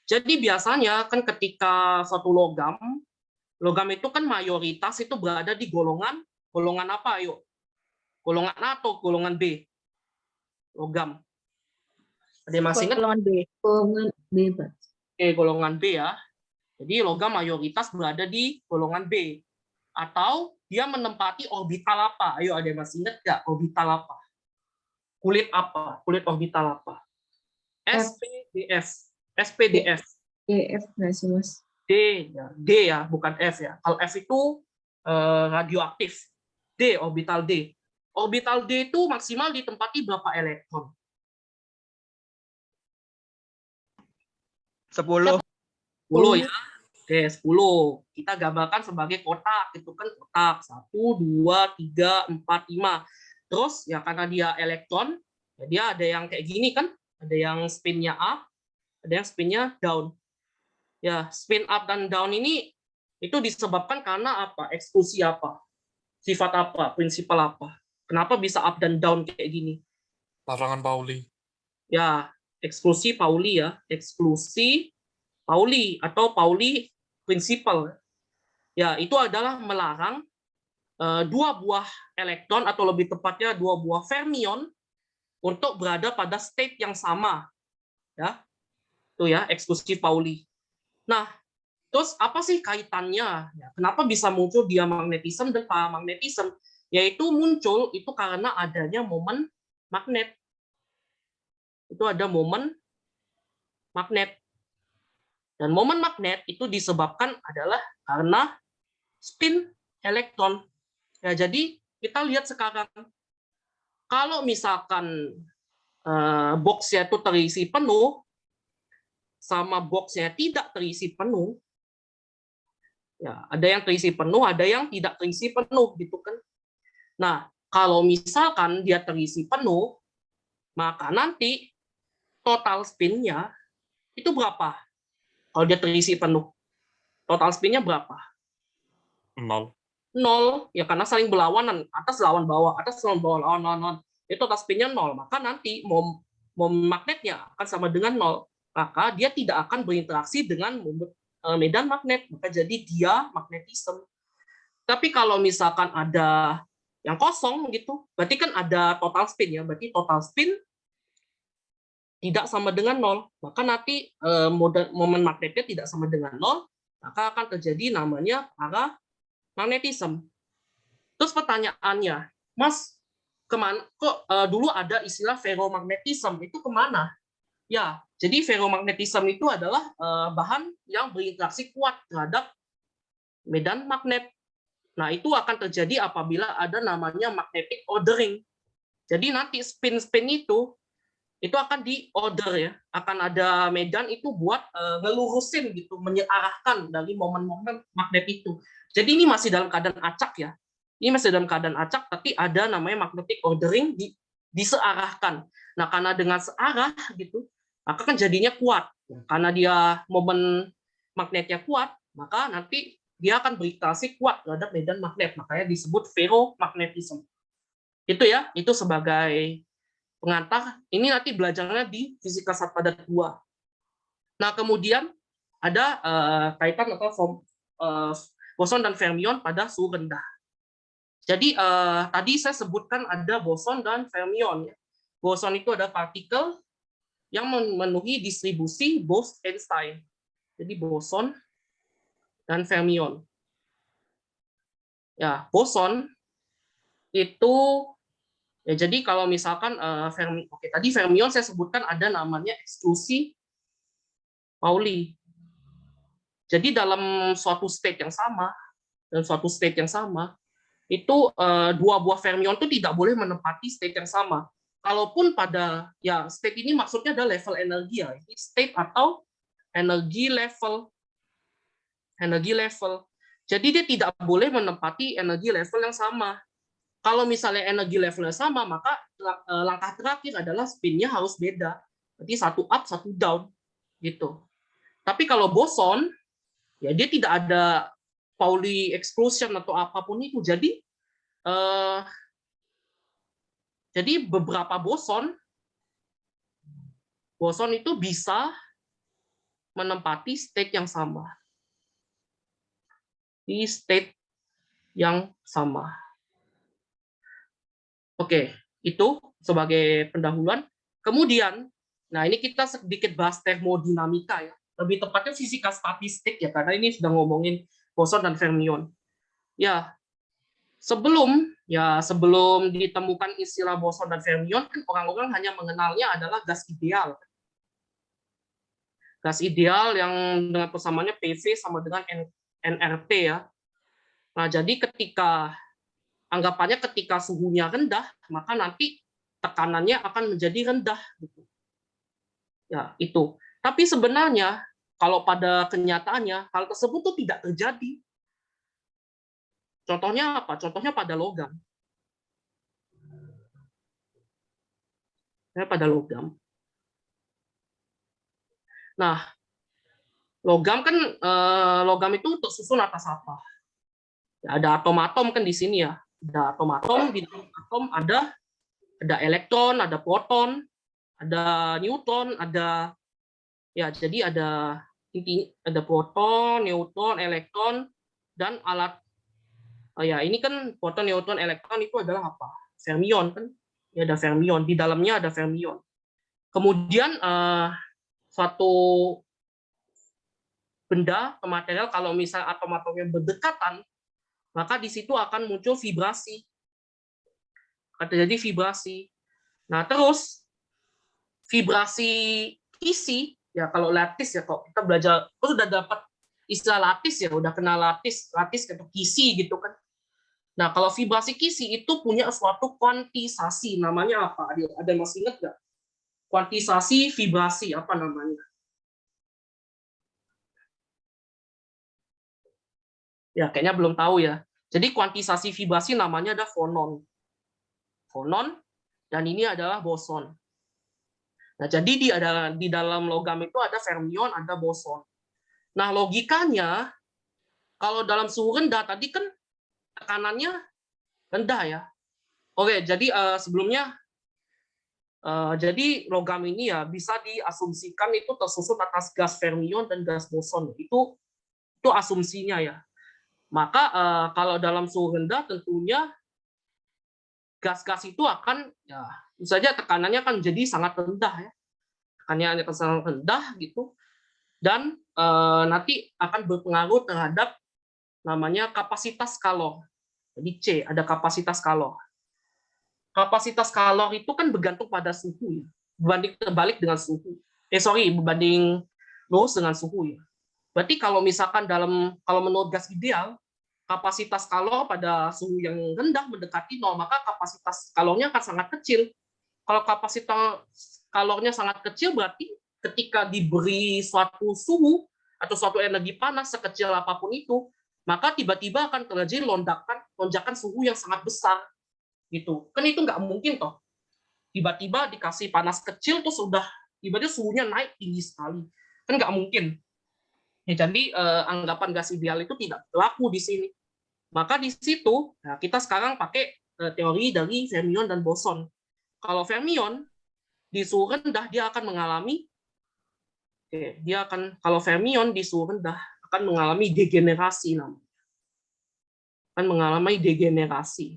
Jadi biasanya kan ketika suatu logam itu kan mayoritas itu berada di golongan apa? Ayo, golongan A atau golongan B? Logam. Ada yang masih ingat? Golongan B. Golongan bebas. Oke, golongan B ya. Jadi logam mayoritas berada di golongan B. Atau dia menempati orbital apa? Ayo, ada yang masih ingat nggak orbital apa? Kulit apa? Kulit orbital apa? SPDF. SPDF. DF nggak sih, Mas? D ya, bukan F ya. Kalau F itu radioaktif. D, orbital D. Orbital D itu maksimal ditempati berapa elektron? 10. 10 ya. Oke, 10. Kita gambarkan sebagai kotak. Itu kan kotak. 1, 2, 3, 4, 5. Terus, ya karena dia elektron, ya dia ada yang kayak gini kan. Ada yang spinnya up, ada yang spinnya down. Ya, spin up dan down ini itu disebabkan karena apa? Eksklusi apa? Sifat apa? Prinsipal apa? Kenapa bisa up dan down kayak gini? Larangan Pauli. Ya, eksklusi Pauli ya. Eksklusi Pauli atau Pauli prinsipal. Ya, itu adalah melarang dua buah elektron atau lebih tepatnya dua buah fermion untuk berada pada state yang sama. Ya. Itu ya, eksklusi Pauli. Nah, terus apa sih kaitannya? Ya, kenapa bisa muncul diamagnetism dan paramagnetism? Yaitu muncul itu karena adanya momen magnet. Itu ada momen magnet. Dan momen magnet itu disebabkan adalah karena spin elektron. Ya, jadi kita lihat sekarang, kalau misalkan box-nya itu terisi penuh, sama box-nya tidak terisi penuh, ya ada yang terisi penuh, ada yang tidak terisi penuh, gitu kan. Nah, kalau misalkan dia terisi penuh, maka nanti total spin-nya itu berapa? Kalau dia terisi penuh, total spin-nya berapa? 0. 0, ya karena saling berlawanan, atas lawan bawah, atas lawan bawah, lawan. Itu total spin-nya 0, maka nanti magnetnya akan sama dengan 0, maka dia tidak akan berinteraksi dengan medan magnet, maka jadi dia magnetisme. Tapi kalau misalkan ada yang kosong gitu, berarti kan ada total spin ya, berarti total spin tidak sama dengan 0, maka nanti momen magnetnya tidak sama dengan 0, maka akan terjadi namanya paramagnetism. Terus pertanyaannya, Mas, kemana kok dulu ada istilah ferromagnetism, itu kemana? Ya, jadi ferromagnetism itu adalah bahan yang berinteraksi kuat terhadap medan magnet. Nah, itu akan terjadi apabila ada namanya magnetic ordering. Jadi nanti spin-spin itu akan di-order ya, akan ada medan itu buat ngelurusin gitu, menyearahkan dari momen-momen magnet itu. Jadi ini masih dalam keadaan acak ya. Ini masih dalam keadaan acak, tapi ada namanya magnetic ordering disearahkan. Nah, karena dengan searah gitu, maka kan jadinya kuat. Karena dia momen magnetnya kuat, maka nanti dia akan berinteraksi kuat terhadap medan magnet. Makanya disebut ferromagnetism. Itu ya, itu sebagai pengantar. Ini nanti belajarnya di fisika sat padat 2. Nah, kemudian ada kaitan atau boson dan fermion pada suhu rendah. Jadi tadi saya sebutkan ada boson dan fermion. Boson itu ada partikel yang memenuhi distribusi Bose-Einstein. Jadi boson dan fermion. Ya, boson itu ya, jadi kalau misalkan tadi fermion saya sebutkan ada namanya eksklusi Pauli. Jadi dalam suatu state yang sama, itu dua buah fermion itu tidak boleh menempati state yang sama. Kalaupun pada ya state ini maksudnya ada level energi ya, ini state atau energi level. Jadi dia tidak boleh menempati energi level yang sama. Kalau misalnya energi levelnya sama, maka langkah terakhir adalah spinnya harus beda. Berarti satu up, satu down, gitu. Tapi kalau boson, ya dia tidak ada Pauli exclusion atau apapun itu. Jadi beberapa boson itu bisa menempati state yang sama. Di state yang sama. Oke, itu sebagai pendahuluan. Kemudian, nah ini kita sedikit bahas termodinamika ya. Lebih tepatnya fisika statistik ya, karena ini sudah ngomongin boson dan fermion. Ya, sebelum ditemukan istilah boson dan fermion, kan orang-orang hanya mengenalnya adalah gas ideal. Gas ideal yang dengan persamaannya PV sama dengan nRT ya. Nah, jadi anggapannya ketika suhunya rendah, maka nanti tekanannya akan menjadi rendah. Gitu. Ya, itu. Tapi sebenarnya, kalau pada kenyataannya, hal tersebut tuh tidak terjadi. Contohnya apa? Contohnya pada logam. Nah, logam itu tersusun atas apa? Ya, ada atom-atom kan di sini ya. Ada atom-atom, di dalam atom ada elektron, ada proton, ada neutron, jadi ada proton, neutron, elektron, dan alat. Ini kan proton, neutron, elektron itu adalah apa? Fermion kan? Ya, ada fermion. Di dalamnya ada fermion. Kemudian suatu benda atau material kalau misalnya atom-atomnya berdekatan, maka di situ akan muncul vibrasi. Terjadi vibrasi. Nah, terus vibrasi isi ya, kalau lattice ya, kalau kita belajar sudah dapat istilah lattice ya, udah kenal lattice atau kisi gitu kan. Nah, kalau vibrasi kisi itu punya suatu kuantisasi, namanya apa? Ada yang masih ingat nggak? Kuantisasi vibrasi apa namanya? Ya, kayaknya belum tahu ya. Jadi kuantisasi vibrasi namanya ada fonon. Dan ini adalah boson. Nah, jadi di dalam logam itu ada fermion, ada boson. Nah, logikanya kalau dalam suhu rendah tadi kan tekanannya rendah ya. Oke, jadi sebelumnya jadi logam ini ya bisa diasumsikan itu tersusun atas gas fermion dan gas boson. Itu asumsinya ya. Maka kalau dalam suhu rendah tentunya gas-gas itu akan ya tentu saja tekanannya akan jadi sangat rendah ya. Tekanannya akan sangat rendah gitu. Dan nanti akan berpengaruh terhadap namanya kapasitas kalor. Jadi C, ada kapasitas kalor. Kapasitas kalor itu kan bergantung pada suhu ya. Berbanding terbalik dengan suhu. Berbanding lurus dengan suhu ya. Berarti kalau misalkan kalau menurut gas ideal, kapasitas kalor pada suhu yang rendah mendekati 0, maka kapasitas kalornya akan sangat kecil. Kalau kapasitas kalornya sangat kecil, berarti ketika diberi suatu suhu atau suatu energi panas sekecil apapun itu, maka tiba-tiba akan terjadi lonjakan suhu yang sangat besar gitu. Kan itu nggak mungkin toh. Tiba-tiba dikasih panas kecil terus udah tiba-tiba suhunya naik tinggi sekali. Kan nggak mungkin. Ya, jadi anggapan gas ideal itu tidak berlaku di sini. Maka di situ kita sekarang pakai teori dari fermion dan boson. Kalau fermion di suhu rendah dia akan mengalami kalau fermion di suhu rendah akan mengalami degenerasi namanya. Akan mengalami degenerasi.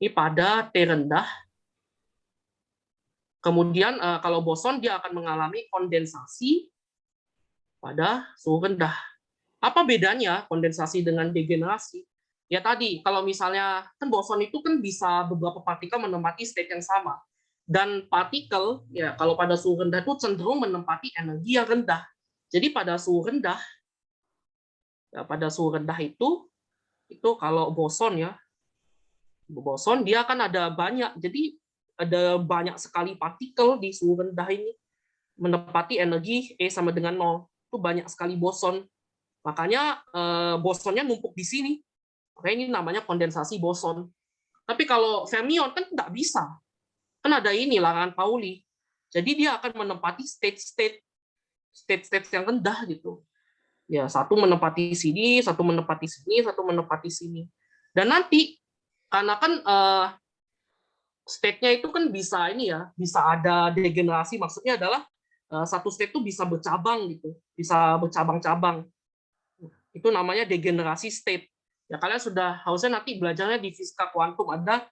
Ini pada T rendah. Kemudian kalau boson dia akan mengalami kondensasi pada suhu rendah. Apa bedanya kondensasi dengan degenerasi? Ya tadi, kalau misalnya kan boson itu kan bisa beberapa partikel menempati state yang sama. Dan partikel ya kalau pada suhu rendah itu cenderung menempati energi yang rendah. Jadi pada suhu rendah itu kalau boson dia akan ada banyak. Jadi ada banyak sekali partikel di suhu rendah ini menempati energi E sama dengan 0. Itu banyak sekali boson. Makanya bosonnya numpuk di sini. Makanya ini namanya kondensasi boson. Tapi kalau fermion kan nggak bisa. Kan ada ini larangan Pauli. Jadi dia akan menempati state yang rendah gitu. Ya, satu menempati sini, satu menempati sini, satu menempati sini. Dan nanti karena kan state-nya itu kan bisa bisa ada degenerasi. Maksudnya adalah satu state itu bisa bercabang gitu, bisa bercabang-cabang. Itu namanya degenerasi state. Ya kalian harusnya nanti belajarnya di fisika kuantum ada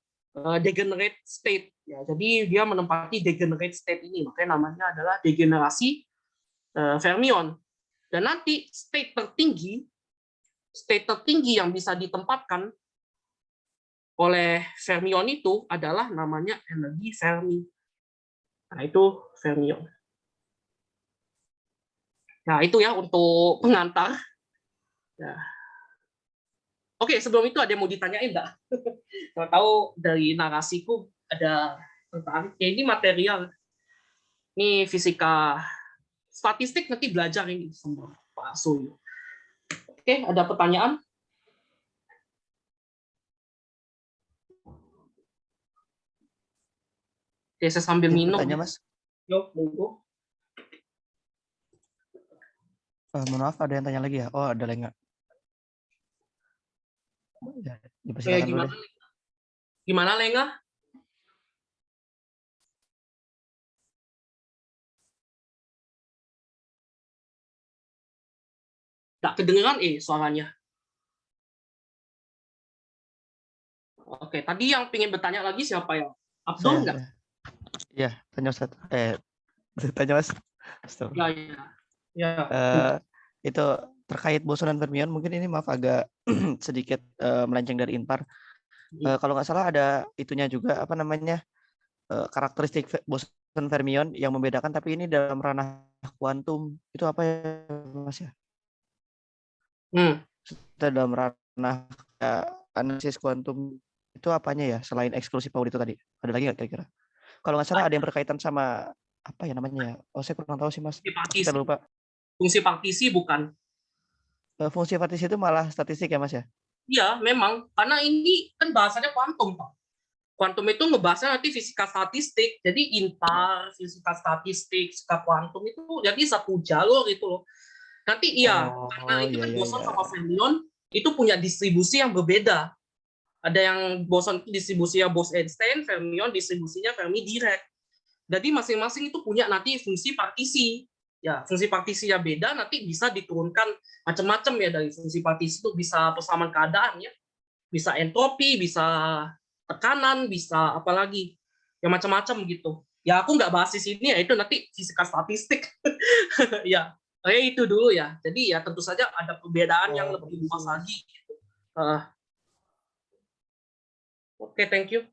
degenerate state. Ya, jadi dia menempati degenerate state ini, makanya namanya adalah degenerasi fermion. Dan nanti state tertinggi yang bisa ditempatkan oleh fermion itu adalah namanya energi Fermi. Nah, itu fermion. Nah, itu ya untuk pengantar. Ya. Oke, sebelum itu ada yang mau ditanyain nggak? Kalau tahu dari narasiku ada tertarik. Ya, ini material. Ini fisika statistik nanti belajar ini sama Pak Suyo. Oke, ada pertanyaan? Oke, saya sambil minum. Tanya, Mas. Yuk, monggo. Mohon maaf, ada yang tanya lagi ya? Oh, ada Lenga. Ya, dipersilakan dulu deh. Gimana, Lenga? Nggak kedengeran suaranya. Oke, tadi yang ingin bertanya lagi siapa ya? Abdul nggak? Iya, tanya Ustaz. Tanya Mas. Ya. Itu terkait boson dan fermion, mungkin ini maaf agak sedikit melenceng dari impar. Kalau nggak salah ada itunya juga, apa namanya, karakteristik boson fermion yang membedakan, tapi ini dalam ranah kuantum. Itu apa ya, Mas ya? Dalam ranah analisis kuantum itu apanya ya, selain eksklusi Pauli itu tadi? Ada lagi nggak kira-kira? Kalau nggak salah ada yang berkaitan sama apa ya namanya ya? Oh, saya kurang tahu sih, Mas. Saya lupa. Fungsi partisi bukan? Fungsi partisi itu malah statistik ya, Mas ya? Iya, memang. Karena ini kan bahasanya kuantum, Pak. Kuantum itu ngebahasnya nanti fisika statistik. Jadi impar, fisika statistik, fisika kuantum itu jadi satu jalur itu loh. Nanti karena itu kan boson sama fermion itu punya distribusi yang berbeda. Ada yang boson itu distribusinya Bose-Einstein, fermion distribusinya Fermi Dirac. Jadi masing-masing itu punya nanti fungsi partisi. Ya, fungsi partisinya beda, nanti bisa diturunkan macam-macam ya dari fungsi partisi itu, bisa persamaan keadaan ya, bisa entropi, bisa tekanan, bisa apalagi ya macam-macam gitu. Ya aku nggak bahas di sini ya, itu nanti fisika statistik. Ya, itu dulu ya. Jadi ya tentu saja ada perbedaan yang lebih luas lagi. Gitu. Oke, thank you.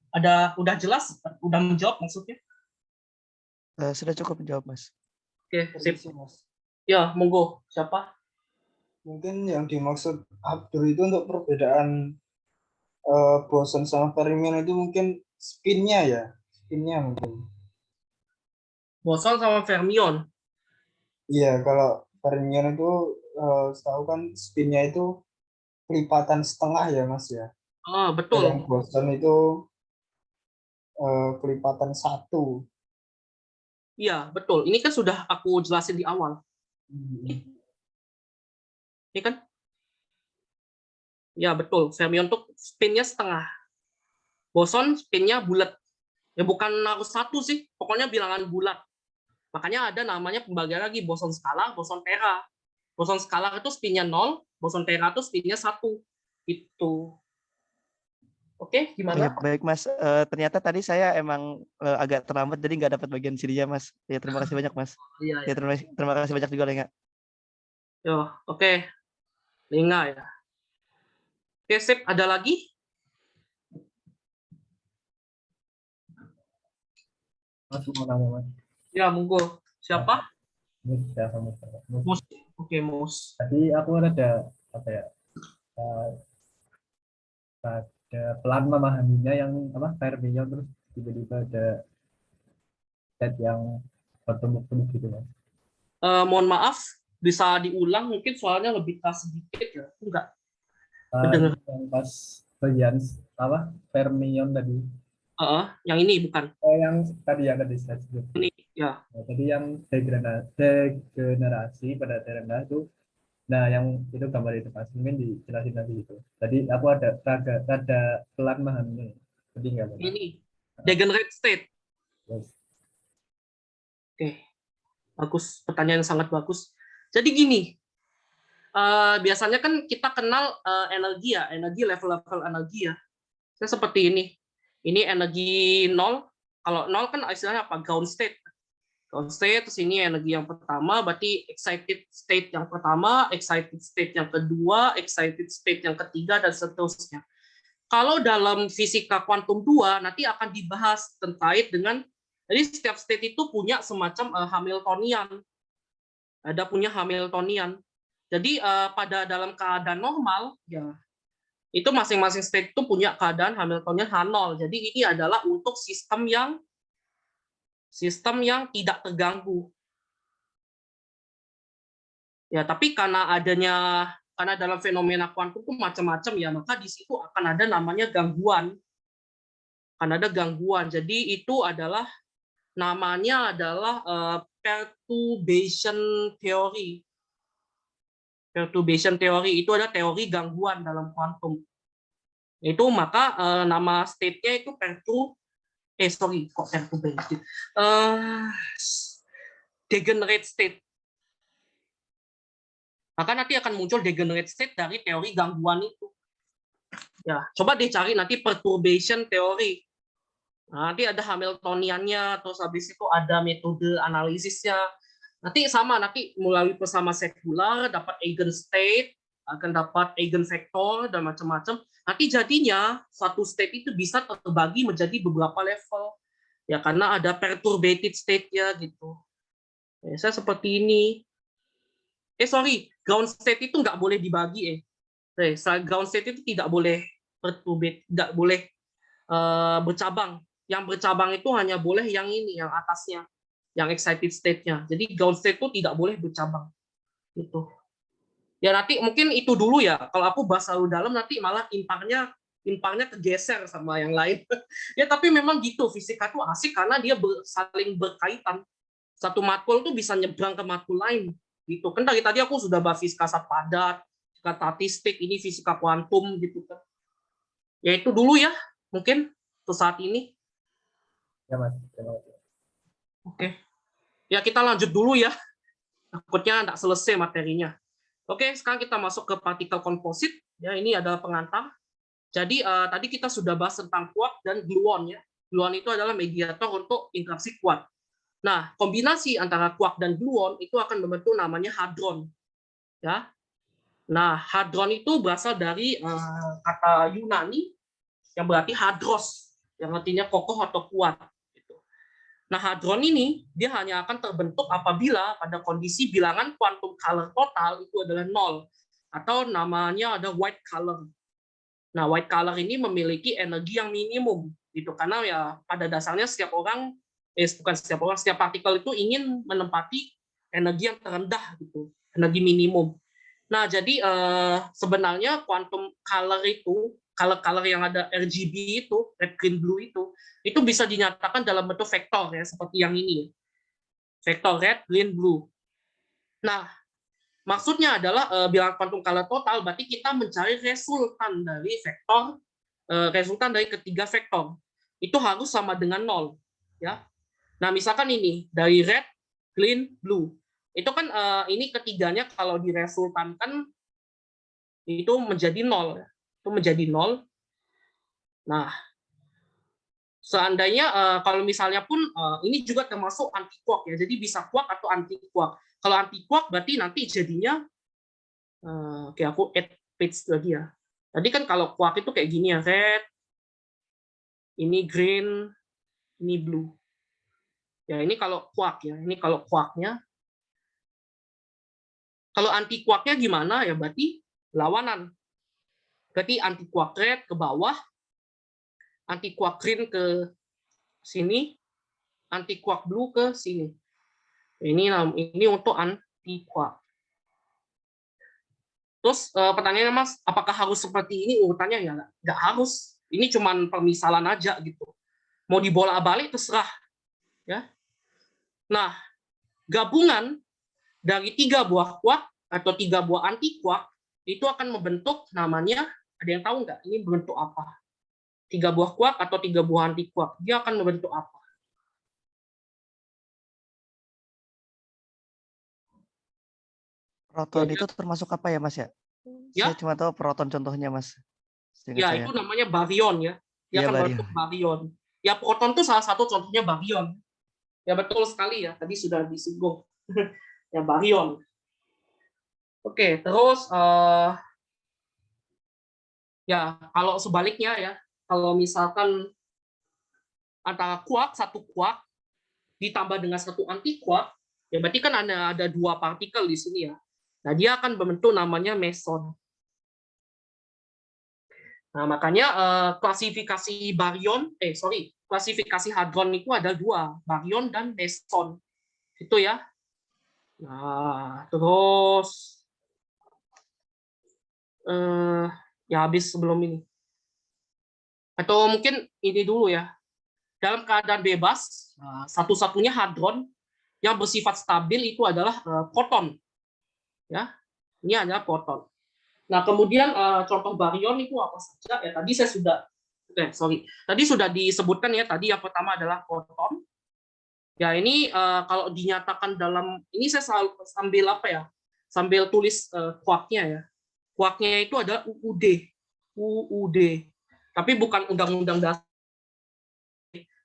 Udah jelas? Udah menjawab maksudnya? Sudah cukup menjawab, Mas. Oke, sip. Ya, monggo. Siapa? Mungkin yang dimaksud Abdur itu untuk perbedaan boson sama fermion itu mungkin spinnya ya? Spinnya mungkin. Boson sama fermion? Iya, kalau fermion itu setahu kan spinnya itu kelipatan setengah ya Mas ya. Betul. Yang boson itu kelipatan 1. Iya, betul. Ini kan sudah aku jelasin di awal. Ini kan? Ya, betul. Fermion tuh spinnya setengah. Boson spinnya bulat. Ya bukan harus 1 sih, pokoknya bilangan bulat. Makanya ada namanya pembagian lagi, boson skalar, boson tera. Boson skalar itu spinnya 0, boson tera itu spinnya 1. Itu. Oke, gimana? Baik Mas. Ternyata tadi saya emang agak terlambat jadi nggak dapat bagian sininya Mas. Ya terima kasih banyak Mas. Iya, Ya terima kasih banyak juga Lenga. Yo, oke. Lenga ya. Oke, sip. Ada lagi? Mas mau nanya Mas. Ya, monggo. Siapa? Mus, siapa Mas? Mus. Oke, Mus. Tadi aku ada apa ya? Ada pelan memahaminya yang apa fermion terus tiba-tiba ada set yang bertemu gitu Mas. Mohon maaf, bisa diulang mungkin soalnya lebih keras sedikit ya. Enggak. Yang pas bagian apa fermion tadi. Yang ini bukan. Yang tadi saya sebut. Ini ya. Nah, tadi yang degenerasi pada rendah itu. Nah, yang itu gambar itu Mas, mungkin dijelasin lagi itu. Tadi aku ada pelan memahaminya. Jadi nggak apa-apa. Ini degenerate state. Yes. Oke, bagus. Pertanyaan yang sangat bagus. Jadi gini, biasanya kan kita kenal energi ya, energi level-level energi ya. Saya seperti ini. Ini energi 0. Kalau 0 kan istilahnya apa? Ground state. Ground state, terus ini energi yang pertama, berarti excited state yang pertama, excited state yang kedua, excited state yang ketiga, dan seterusnya. Kalau dalam fisika kuantum 2, nanti akan dibahas terkait dengan, jadi setiap state itu punya semacam Hamiltonian. Ada punya Hamiltonian. Jadi pada dalam keadaan normal, ya itu masing-masing state itu punya keadaan Hamiltonian H0. Jadi ini adalah untuk sistem yang tidak terganggu. Ya, tapi karena dalam fenomena kuantum itu macam-macam ya, maka di situ akan ada namanya gangguan. Akan ada gangguan. Jadi itu adalah namanya adalah perturbation theory. Perturbation theory itu adalah teori gangguan dalam kuantum. Itu maka nama state-nya itu degenerate state. Maka nanti akan muncul degenerate state dari teori gangguan itu. Ya, coba dicari nanti perturbation theory. Nah, nanti ada Hamiltoniannya, terus habis itu ada metode analisisnya. Nanti melalui persama sekular dapat eigenstate, akan dapat eigenvektor dan macam-macam. Nanti jadinya satu state itu bisa terbagi menjadi beberapa level. Ya karena ada perturbated state-nya gitu. Ya, saya seperti ini. Ground state itu nggak boleh dibagi ground state itu tidak boleh perturbate, tidak boleh bercabang. Yang bercabang itu hanya boleh yang ini, yang atasnya. Yang excited state-nya. Jadi ground state itu tidak boleh bercabang. Gitu. Ya nanti mungkin itu dulu ya. Kalau aku bahas terlalu dalam nanti malah imparnya kegeser sama yang lain. Ya tapi memang gitu, fisika itu asik karena dia saling berkaitan. Satu matkul itu bisa nyebrang ke matkul lain. Gitu. Kan tadi aku sudah bahas fisika padat, fisika statistik, ini fisika kuantum gitu kan. Ya itu dulu ya, mungkin untuk saat ini. Ya Mas. Oke. Ya kita lanjut dulu ya. Takutnya tidak selesai materinya. Oke, sekarang kita masuk ke partikel komposit. Ya, ini adalah pengantar. Jadi tadi kita sudah bahas tentang quark dan gluon ya. Gluon itu adalah mediator untuk interaksi kuat. Nah, kombinasi antara quark dan gluon itu akan membentuk namanya hadron. Ya. Nah, hadron itu berasal dari kata Yunani yang berarti hadros, yang artinya kokoh atau kuat. Nah, hadron ini dia hanya akan terbentuk apabila pada kondisi bilangan quantum color total itu adalah 0 atau namanya ada white color. Nah, white color ini memiliki energi yang minimum gitu karena ya pada dasarnya setiap partikel itu ingin menempati energi yang terendah gitu, energi minimum. Nah, jadi sebenarnya quantum color itu, color yang ada RGB itu, red, green, blue itu bisa dinyatakan dalam bentuk vektor ya, seperti yang ini. Vektor red, green, blue. Nah, maksudnya adalah bilangan quantum color total berarti kita mencari resultan dari vektor, resultan dari ketiga vektor. Itu harus sama dengan 0, ya. Nah, misalkan ini dari red, green, blue. Itu kan ini ketiganya kalau diresultankan itu menjadi 0. Itu menjadi 0. Nah, seandainya kalau misalnya pun ini juga termasuk anti quark ya. Jadi bisa quark atau anti quark. Kalau anti quark berarti nanti jadinya oke, aku add page lagi ya. Tadi kan kalau quark itu kayak gini ya, red, ini green, ini blue. Ya, ini kalau quark ya. Ini kalau quarknya. Kalau anti quarknya gimana ya, berarti lawanan. Berarti anti quark red ke bawah, anti quark green ke sini, anti quark blue ke sini. Ini untuk anti quark. Terus pertanyaannya Mas, apakah harus seperti ini urutannya? Ya nggak harus. Ini cuman permisalan aja gitu. Mau dibolak-balik terserah. Ya. Nah, gabungan dari 3 buah quark atau 3 buah anti quark itu akan membentuk namanya, ada yang tahu nggak ini bentuk apa? 3 buah quark atau 3 buah anti quark, dia akan membentuk apa? Proton itu termasuk apa ya Mas ya? Ya. Saya cuma tahu proton contohnya Mas. Ya, itu namanya baryon ya. Dia akan membentuk baryon. Ya, proton itu salah satu contohnya baryon. Ya, betul sekali ya. Tadi sudah disinggung. Ya, baryon. Oke, terus ya kalau sebaliknya ya, kalau misalkan antara quark, satu quark ditambah dengan satu anti quark, ya berarti kan ada 2 partikel di sini ya. Nah, dia akan membentuk namanya meson. Nah, makanya klasifikasi klasifikasi hadron itu ada 2, baryon dan meson. Itu ya. Nah, terus ya habis sebelum ini. Atau mungkin ini dulu ya. Dalam keadaan bebas, satu-satunya hadron yang bersifat stabil itu adalah proton. Ya, ini adalah proton. Nah, kemudian contoh baryon itu apa saja? Ya, tadi saya sudah, tadi sudah disebutkan ya. Tadi yang pertama adalah proton. Ya, ini kalau dinyatakan dalam, ini saya sambil apa ya? Sambil tulis quarknya ya. Quarknya itu adalah UUD. Tapi bukan undang-undang dasar.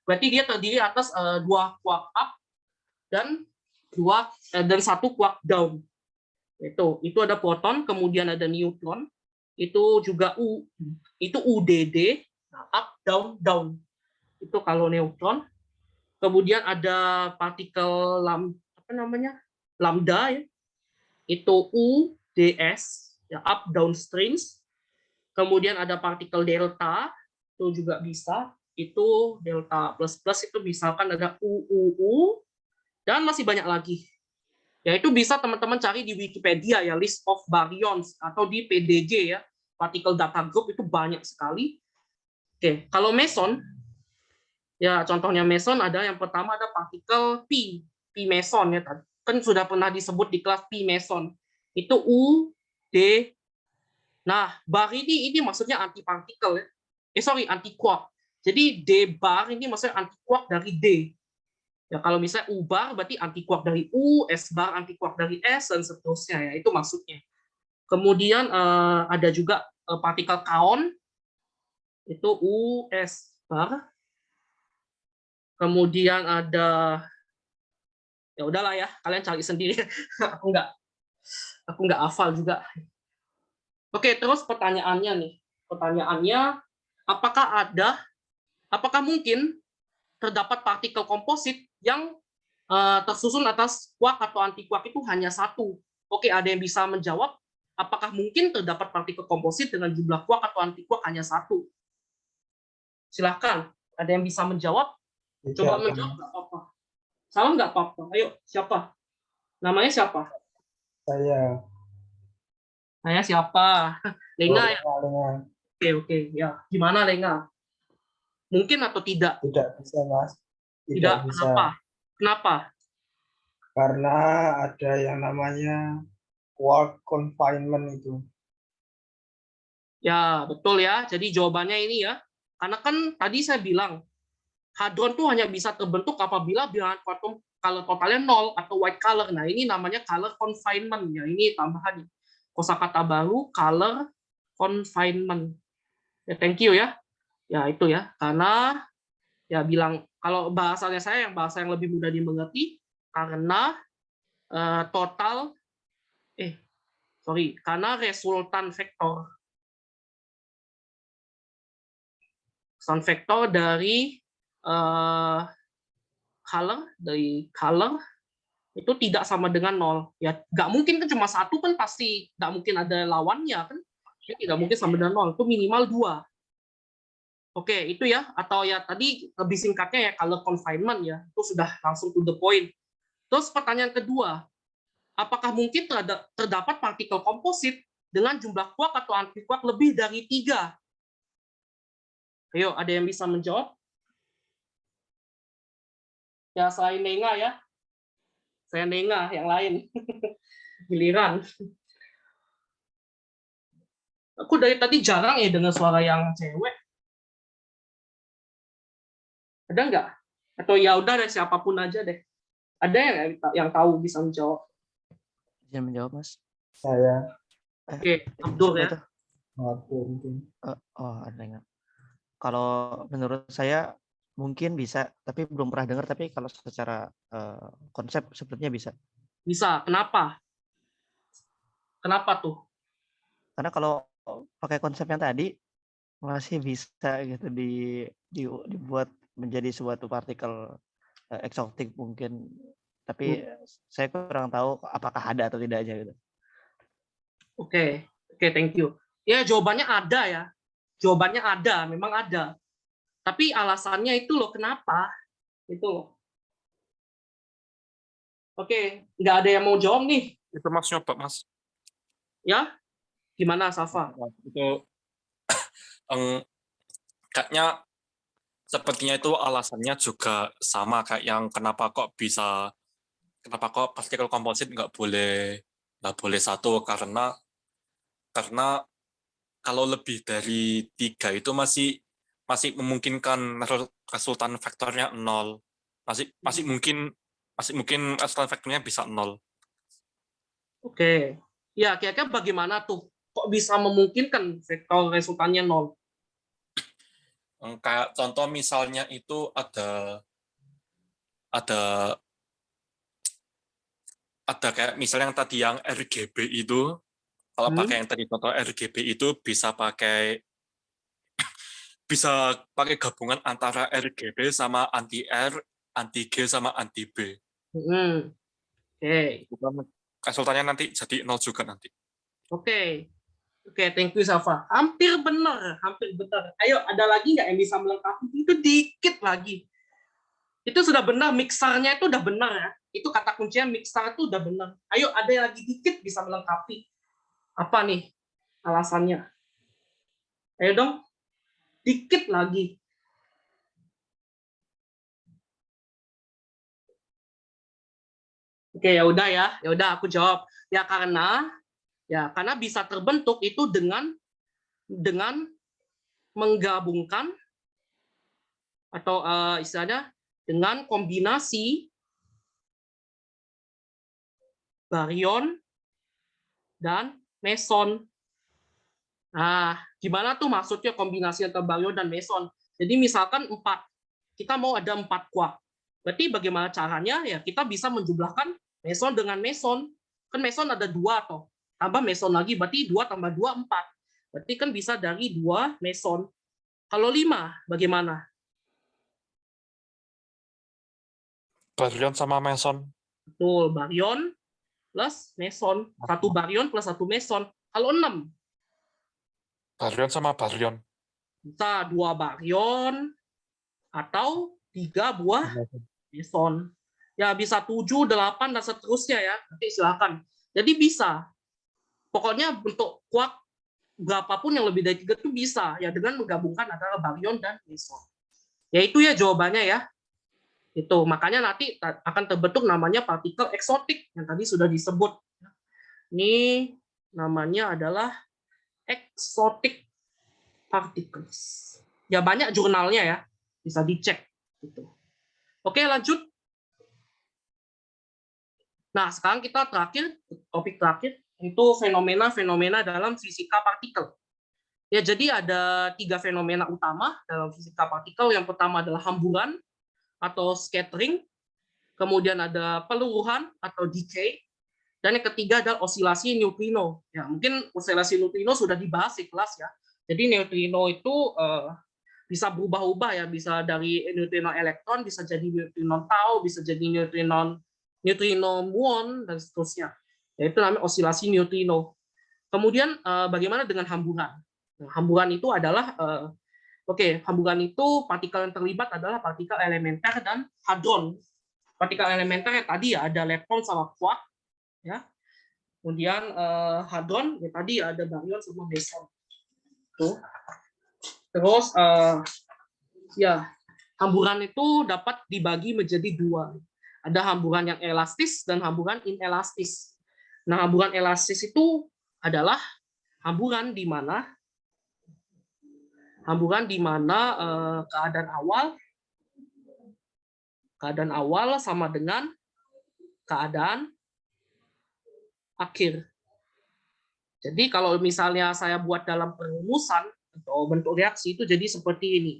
Berarti dia terdiri atas 2 quark up dan 1 quark down. Itu ada proton, kemudian ada neutron, itu juga itu UDD, up down down. Itu kalau neutron. Kemudian ada partikel lambda ya. Itu UDS, ya, up down strings. Kemudian ada partikel delta, itu juga bisa. Itu delta plus plus, itu misalkan ada UUU, dan masih banyak lagi. Ya, itu bisa teman-teman cari di Wikipedia ya, list of baryons, atau di PDG ya, particle data group, itu banyak sekali. Oke, kalau meson, ya contohnya meson ada yang pertama ada partikel P meson ya, kan sudah pernah disebut di kelas P meson. Itu UD. Nah, bar ini maksudnya anti partikel ya. Anti quark. Jadi D bar ini maksudnya anti quark dari D. Ya, kalau misalnya U bar berarti anti quark dari U, S bar anti quark dari S, dan seterusnya ya, itu maksudnya. Kemudian ada juga partikel kaon, itu US bar. Kemudian ada, ya udahlah ya, kalian cari sendiri. aku nggak hafal juga. Oke, terus pertanyaannya nih. Pertanyaannya, apakah mungkin terdapat partikel komposit yang tersusun atas quark atau anti quark itu hanya 1? Oke, ada yang bisa menjawab, apakah mungkin terdapat partikel komposit dengan jumlah quark atau anti quark hanya 1? Silahkan, ada yang bisa menjawab? Coba menjawab, nggak apa-apa. Salah nggak apa-apa. Ayo, siapa? Namanya siapa? Saya. Saya siapa? Lenga ya? Lenga. Oke. Ya, gimana Lenga? Mungkin atau tidak? Tidak bisa, Mas. Tidak, bisa. Kenapa? Karena ada yang namanya work confinement itu. Ya, betul ya. Jadi jawabannya ini ya. Karena kan tadi saya bilang, hadron tuh hanya bisa terbentuk apabila bilangan kuantum color totalnya 0 atau white color. Nah, ini namanya color confinement. Ya, ini tambahan kosakata baru, color confinement. Ya, thank you ya. Ya, itu ya. Karena ya bilang, kalau bahasanya saya yang bahasa yang lebih mudah dimengerti, karena karena resultan vektor dari color itu tidak sama dengan 0. Ya nggak mungkin kan cuma satu kan pasti nggak mungkin ada lawannya kan. Ya, tidak mungkin sama dengan 0. Itu minimal 2. Oke, itu ya. Atau ya tadi lebih singkatnya ya color confinement ya. Itu sudah langsung to the point. Terus pertanyaan kedua, apakah mungkin terdapat partikel komposit dengan jumlah quark atau antiquark lebih dari 3? Ayo, ada yang bisa menjawab? Ya, selain Nenga ya. Saya Nenga, yang lain. Giliran. Aku dari tadi jarang ya dengar suara yang cewek. Ada nggak? Atau ya udah deh, siapapun aja deh. Ada yang tahu bisa menjawab? Bisa menjawab, Mas. Saya. Oke, Abdul ya. Ada yang. Kalau menurut saya mungkin bisa, tapi belum pernah dengar. Tapi kalau secara konsep sepertinya bisa. Bisa. Kenapa? Kenapa tuh? Karena kalau pakai konsep yang tadi masih bisa gitu dibuat menjadi suatu partikel eksotik mungkin. Tapi saya kurang tahu apakah ada atau tidak aja gitu. Oke, thank you. Ya jawabannya ada ya. Jawabannya ada, memang ada. Tapi alasannya itu loh kenapa? Itu loh. Oke, nggak ada yang mau jawab nih. Itu Mas nyoba, Mas. Ya? Gimana, Safa? Itu kayaknya sepertinya itu alasannya juga sama kayak yang kenapa kok partikel komposit nggak boleh satu, karena kalau lebih dari 3 itu masih memungkinkan resultan vektornya 0. Masih mungkin resultan vektornya bisa 0. Oke. Ya, kira-kira bagaimana tuh? Kok bisa memungkinkan vektor resultannya 0? Kayak contoh misalnya itu ada kayak misalnya yang tadi yang RGB itu, kalau pakai yang tadi contoh RGB itu bisa pakai gabungan antara RGB sama anti-R, anti-G sama anti-B. Oke. Resultannya nanti jadi 0 juga nanti. Oke, thank you Safa. Hampir benar. Ayo, ada lagi nggak yang bisa melengkapi? Itu dikit lagi. Itu sudah benar, mixernya itu udah benar ya. Itu kata kuncinya mixer itu udah benar. Ayo, ada yang lagi dikit bisa melengkapi. Apa nih alasannya? Ayo dong, dikit lagi. Oke, ya udah aku jawab. Ya karena bisa terbentuk itu dengan menggabungkan atau istilahnya dengan kombinasi baryon dan meson. Nah, gimana tuh maksudnya kombinasi antara baryon dan meson? Jadi misalkan kita mau ada 4 quark. Berarti bagaimana caranya? Ya kita bisa menjumlahkan meson dengan meson. Kan meson ada 2 toh. Tambah meson lagi, berarti 2 tambah 2, 4. Berarti kan bisa dari 2 meson. Kalau 5, bagaimana? Baryon sama meson. Betul, baryon plus meson. 1 baryon plus 1 meson. Kalau 6? Baryon sama baryon. Bisa 2 baryon atau 3 buah meson. Ya bisa 7, 8, dan seterusnya ya. Nanti silakan. Jadi bisa. Pokoknya bentuk quark berapapun yang lebih dari 3 itu bisa ya dengan menggabungkan antara baryon dan meson. Ya itu ya jawabannya ya. Itu makanya nanti akan terbentuk namanya partikel eksotik yang tadi sudah disebut. Ini namanya adalah exotic particles. Ya banyak jurnalnya ya, bisa dicek gitu. Oke, lanjut. Nah, sekarang kita topik terakhir itu fenomena-fenomena dalam fisika partikel. Ya, jadi ada 3 fenomena utama dalam fisika partikel. Yang pertama adalah hamburan atau scattering, kemudian ada peluruhan atau decay, dan yang ketiga adalah osilasi neutrino. Ya, mungkin osilasi neutrino sudah dibahas di kelas ya. Jadi neutrino itu bisa berubah-ubah ya, bisa dari neutrino elektron, bisa jadi neutrino tau, bisa jadi neutrino muon, dan seterusnya. Yaitu namanya osilasi neutrino. Kemudian bagaimana dengan hamburan? Nah, hamburan itu adalah hamburan itu partikel yang terlibat adalah partikel elementer dan hadron. Partikel elementer yang tadi ya ada lepton sama quark, ya. Kemudian hadron ya tadi ada baryon sama meson. Tuh. Terus ya hamburan itu dapat dibagi menjadi 2. Ada hamburan yang elastis dan hamburan inelastis. Nah, hamburan elastis itu adalah hamburan di mana keadaan awal sama dengan keadaan akhir. Jadi kalau misalnya saya buat dalam perumusan atau bentuk reaksi itu jadi seperti ini.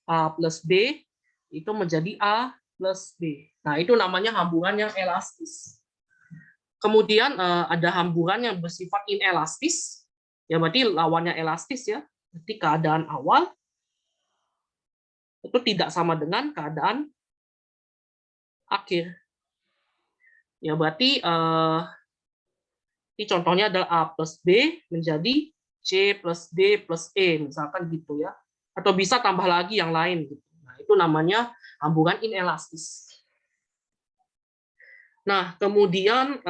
A plus B itu menjadi A plus B. Nah, itu namanya hamburan yang elastis. Kemudian ada hamburan yang bersifat inelastis. Ya berarti lawannya elastis ya. Berarti keadaan awal itu tidak sama dengan keadaan akhir. Ya berarti ini contohnya adalah A plus B menjadi C plus D plus E, misalkan gitu ya. Atau bisa tambah lagi yang lain. Gitu. Nah, itu namanya hamburan inelastis. Nah, kemudian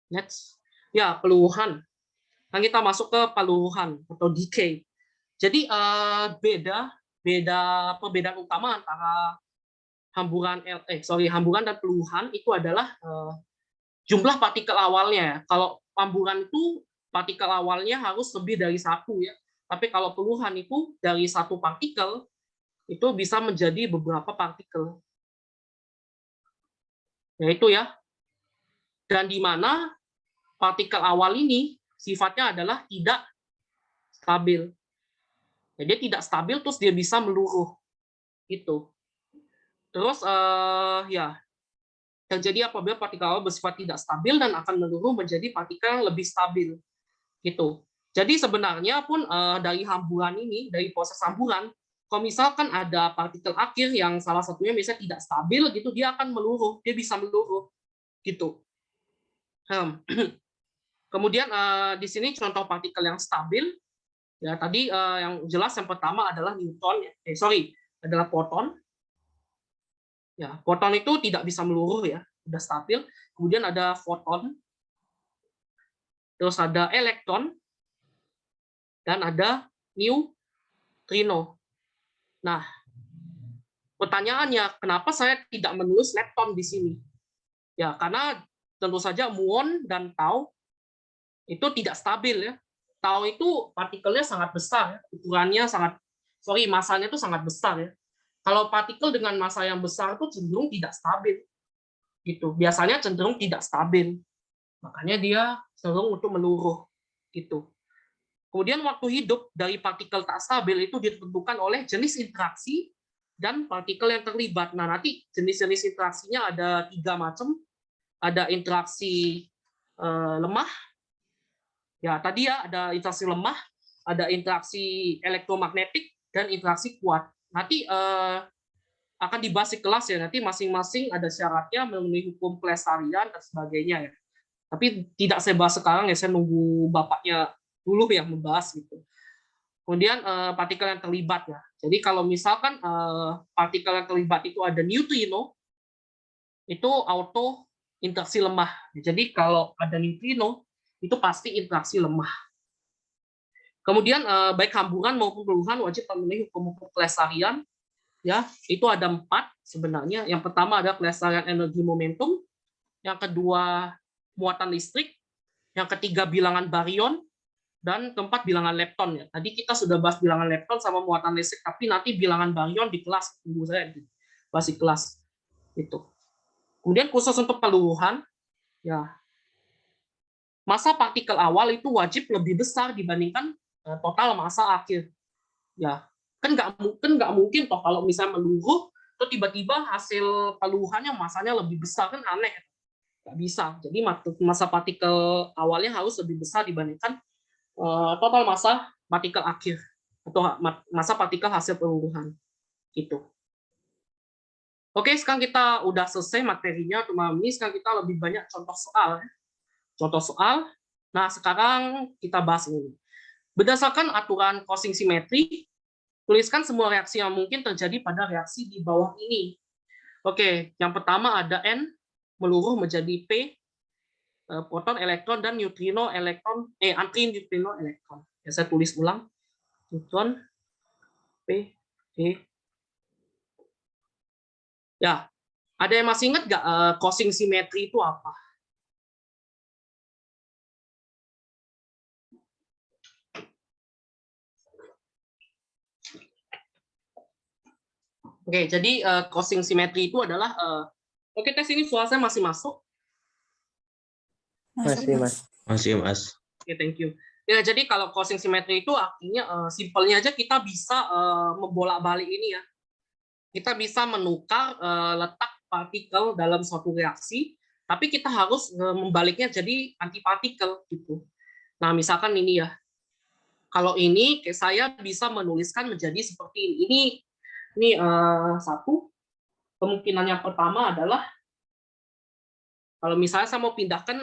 next, ya peluruhan. Nah, kita masuk ke peluruhan atau decay. Jadi perbedaan utama antara hamburan dan peluruhan itu adalah jumlah partikel awalnya. Kalau hamburan itu partikel awalnya harus lebih dari 1 ya. Tapi kalau peluruhan itu dari 1 partikel itu bisa menjadi beberapa partikel. Yaitu ya. Dan di mana partikel awal ini sifatnya adalah tidak stabil. Jadi dia tidak stabil terus dia bisa meluruh. Gitu. Terus ya terjadi apabila partikel awal bersifat tidak stabil dan akan meluruh menjadi partikel yang lebih stabil. Gitu. Jadi sebenarnya pun dari hamburan ini, dari proses hamburan, kalau misalkan ada partikel akhir yang salah satunya misalnya tidak stabil gitu, dia akan meluruh, dia bisa meluruh gitu. Kemudian di sini contoh partikel yang stabil, ya tadi yang jelas yang pertama adalah adalah proton. Ya, proton itu tidak bisa meluruh ya, sudah stabil. Kemudian ada foton, terus ada elektron, dan ada neutrino. Nah, pertanyaannya, kenapa saya tidak menulis lepton di sini? Ya, karena tentu saja muon dan tau itu tidak stabil ya. Tau itu partikelnya sangat besar, ya. Ukurannya masanya itu sangat besar ya. Kalau partikel dengan massa yang besar itu cenderung tidak stabil. Gitu. Biasanya cenderung tidak stabil. Makanya dia cenderung untuk meluruh gitu. Kemudian waktu hidup dari partikel tak stabil itu ditentukan oleh jenis interaksi dan partikel yang terlibat. Nah, nanti jenis-jenis interaksinya ada 3 macam. Ada interaksi lemah. Ya, tadi ya ada interaksi lemah, ada interaksi elektromagnetik dan interaksi kuat. Nanti akan dibahas di kelas ya. Nanti masing-masing ada syaratnya memenuhi hukum pelestarian dan sebagainya ya. Tapi tidak saya bahas sekarang ya, saya nunggu bapaknya dulu yang membahas gitu. Kemudian partikel yang terlibat ya. Jadi kalau misalkan partikel yang terlibat itu ada neutrino, itu auto interaksi lemah. Jadi kalau ada neutrino itu pasti interaksi lemah. Kemudian baik hamburan maupun peluruhan wajib memenuhi hukum-hukum kelestarian. Ya, itu ada 4 sebenarnya. Yang pertama ada kelestarian energi momentum, yang kedua muatan listrik, yang ketiga bilangan baryon, dan keempat bilangan lepton ya. Tadi kita sudah bahas bilangan lepton sama muatan listrik, tapi nanti bilangan baryon di kelas tunggu saya di kelas itu. Kemudian khusus untuk peluruhan, ya massa partikel awal itu wajib lebih besar dibandingkan total massa akhir. Ya, kan nggak mungkin toh kalau misalnya meluruh, terus tiba-tiba hasil peluruhannya massanya lebih besar, kan aneh. Nggak bisa. Jadi massa partikel awalnya harus lebih besar dibandingkan total massa partikel akhir atau massa partikel hasil peluruhan gitu. Oke, sekarang kita udah selesai materinya teman-teman. Ini sekarang kita lebih banyak contoh soal. Contoh soal. Nah, sekarang kita bahas ini. Berdasarkan aturan Crossing simetri, tuliskan semua reaksi yang mungkin terjadi pada reaksi di bawah ini. Oke, yang pertama ada N meluruh menjadi P proton, elektron, dan neutrino, elektron, antineutrino, elektron. Ya, saya tulis ulang. Neutron, P, E. Ya, ada yang masih ingat nggak Crossing simetri itu apa? Oke, jadi Crossing simetri itu adalah oke, tes ini suara saya masih masuk? Masih, Mas. Masih, Mas. Oke, thank you. Ya, jadi kalau Crossing simetri itu artinya simpelnya aja kita bisa membolak-balik ini ya. Kita bisa menukar letak partikel dalam suatu reaksi, tapi kita harus membaliknya jadi antipartikel gitu. Nah, misalkan ini ya. Kalau ini saya bisa menuliskan menjadi seperti ini. Ini satu. Kemungkinan yang pertama adalah kalau misalnya saya mau pindahkan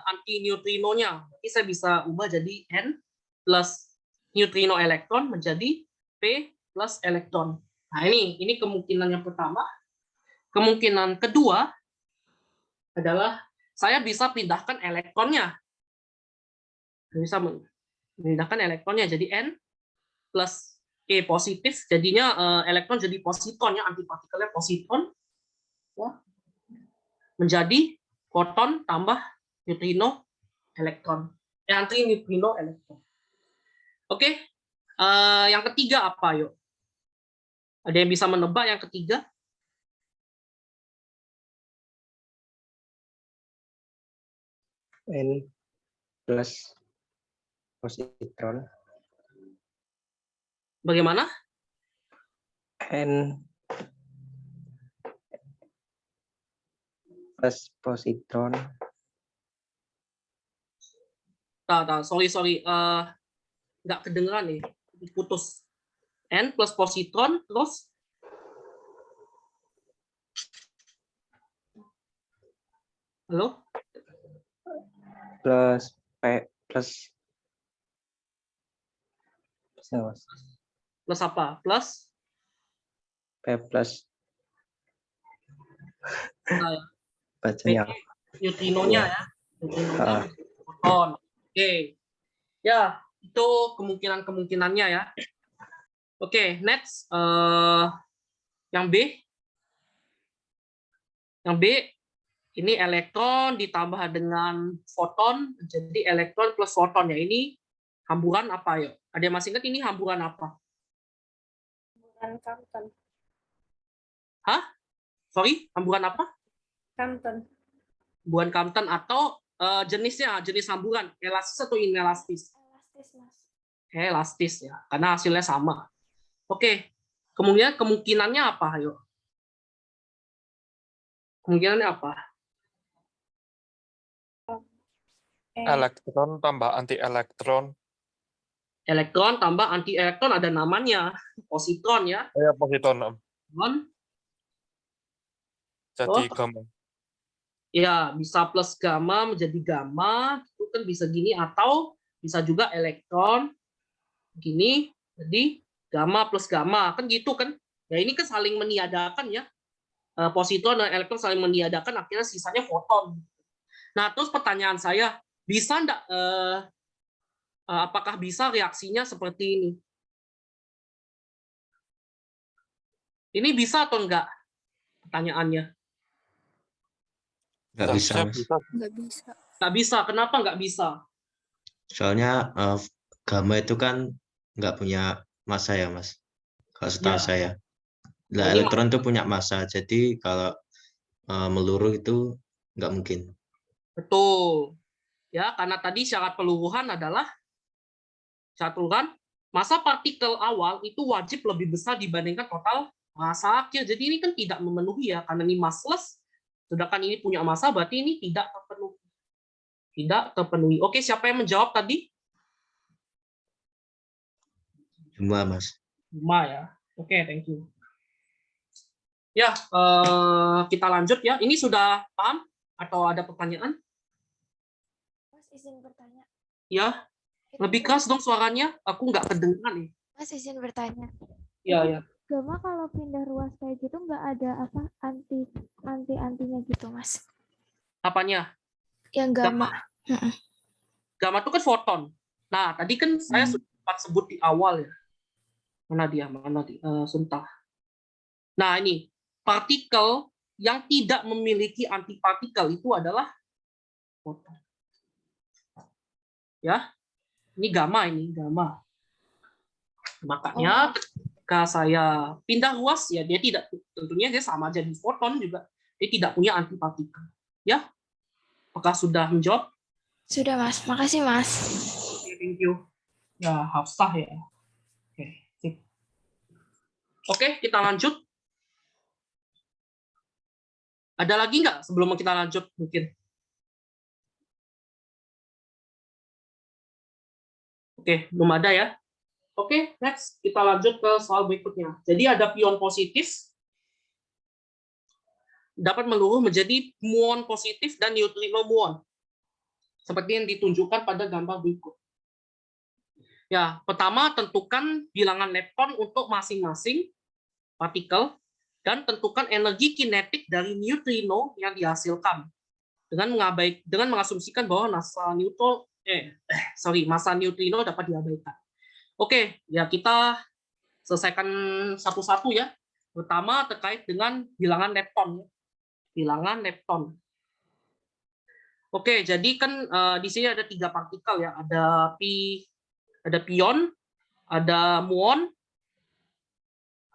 antineutrinonya, berarti saya bisa ubah jadi N plus neutrino elektron menjadi P plus elektron. Nah, ini kemungkinan yang pertama. Kemungkinan kedua adalah saya bisa pindahkan elektronnya. Bisa memindahkan elektronnya jadi N plus E positif, jadinya elektron jadi positron ya, antipartikelnya positron. Ya. Menjadi proton tambah neutrino elektron. Antineutrino elektron. Oke. Yang ketiga apa yuk? Ada yang bisa menebak yang ketiga? N plus positron. Bagaimana? N plus positron. Sorry. Nggak kedengeran nih. Putus. N plus positron, terus? Halo? Plus P plus. Plus apa? Plus? P plus. Bacanya. Neutrinonya ya. Neutrinonya. Proton. Oke. Ya, itu kemungkinan-kemungkinannya ya. Oke, next. Yang B. Yang B, ini elektron ditambah dengan foton, jadi elektron plus foton ya. Ini hamburan apa yuk? Ada yang masih ingat ini hamburan apa? Hamburan Compton. Hah? Sorry, hamburan apa? Compton. Hamburan Compton atau jenisnya, jenis hamburan, elastis atau inelastis? Elastis, Mas. Elastis ya, karena hasilnya sama. Oke, kemudian kemungkinannya apa? Ayo. Kemungkinannya apa? Elektron tambah anti-elektron. Elektron tambah anti-elektron ada namanya. Positron ya. Ya, positron. Jadi gamma. Ya, bisa plus gamma menjadi gamma. Itu kan bisa gini. Atau bisa juga elektron. Gini. Jadi gamma plus gamma. Kan gitu kan. Ya ini kan saling meniadakan ya. positron dan elektron saling meniadakan, akhirnya sisanya foton. Nah, terus pertanyaan saya, bisa enggak apakah bisa reaksinya seperti ini? Ini bisa atau enggak? Pertanyaannya. Nggak bisa, Mas. Nggak bisa. Nggak bisa. Kenapa nggak bisa? Soalnya gamma itu kan nggak punya massa ya, Mas. Kalau setahu Ya. saya. Nah, Ini elektron itu punya massa. Jadi kalau meluruh itu nggak mungkin. betul. Ya, karena tadi syarat peluruhan adalah massa partikel awal itu wajib lebih besar dibandingkan total massa akhir. Jadi ini kan tidak memenuhi ya, karena ini massless, sedangkan ini punya massa, berarti ini tidak terpenuhi. Tidak terpenuhi. Oke, siapa yang menjawab tadi? Cuma, Mas. Cuma ya. Oke, thank you. Ya, kita lanjut ya. Ini sudah paham atau ada pertanyaan? Mas izin bertanya. Ya, lebih keras dong suaranya. Aku nggak kedengeran nih. Mas izin bertanya. Ya, ya. Gamma kalau pindah ruas kayak gitu nggak ada apa antinya gitu, Mas? Apanya? Yang gamma. Gamma itu kan foton. Nah, tadi kan saya sudah sempat sebut di awal ya. Mana dia? Sebentar. Nah, ini partikel yang tidak memiliki antipartikel itu adalah foton. Ya, ini gamma. Makanya ketika saya pindah ruas ya dia tidak, tentunya dia sama jadi foton juga, dia tidak punya antipartikel. Ya, apakah sudah menjawab? Sudah, Mas. Makasih, Mas. Oke, thank you. Ya, Hafsah ya. Oke, sip. Oke, kita lanjut. Ada lagi nggak sebelum kita lanjut mungkin? Oke, belum ada ya. Oke, next kita lanjut ke soal berikutnya. Jadi ada pion positif dapat meluruh menjadi muon positif dan neutrino muon. Seperti yang ditunjukkan pada gambar berikut. Ya, pertama tentukan bilangan lepton untuk masing-masing partikel dan tentukan energi kinetik dari neutrino yang dihasilkan dengan mengasumsikan bahwa massa neutrino dapat diabaikan. Oke, ya kita selesaikan satu-satu ya. Pertama terkait dengan bilangan lepton. Bilangan lepton. Oke, jadi kan di sini ada 3 partikel ya. Ada pion, ada muon,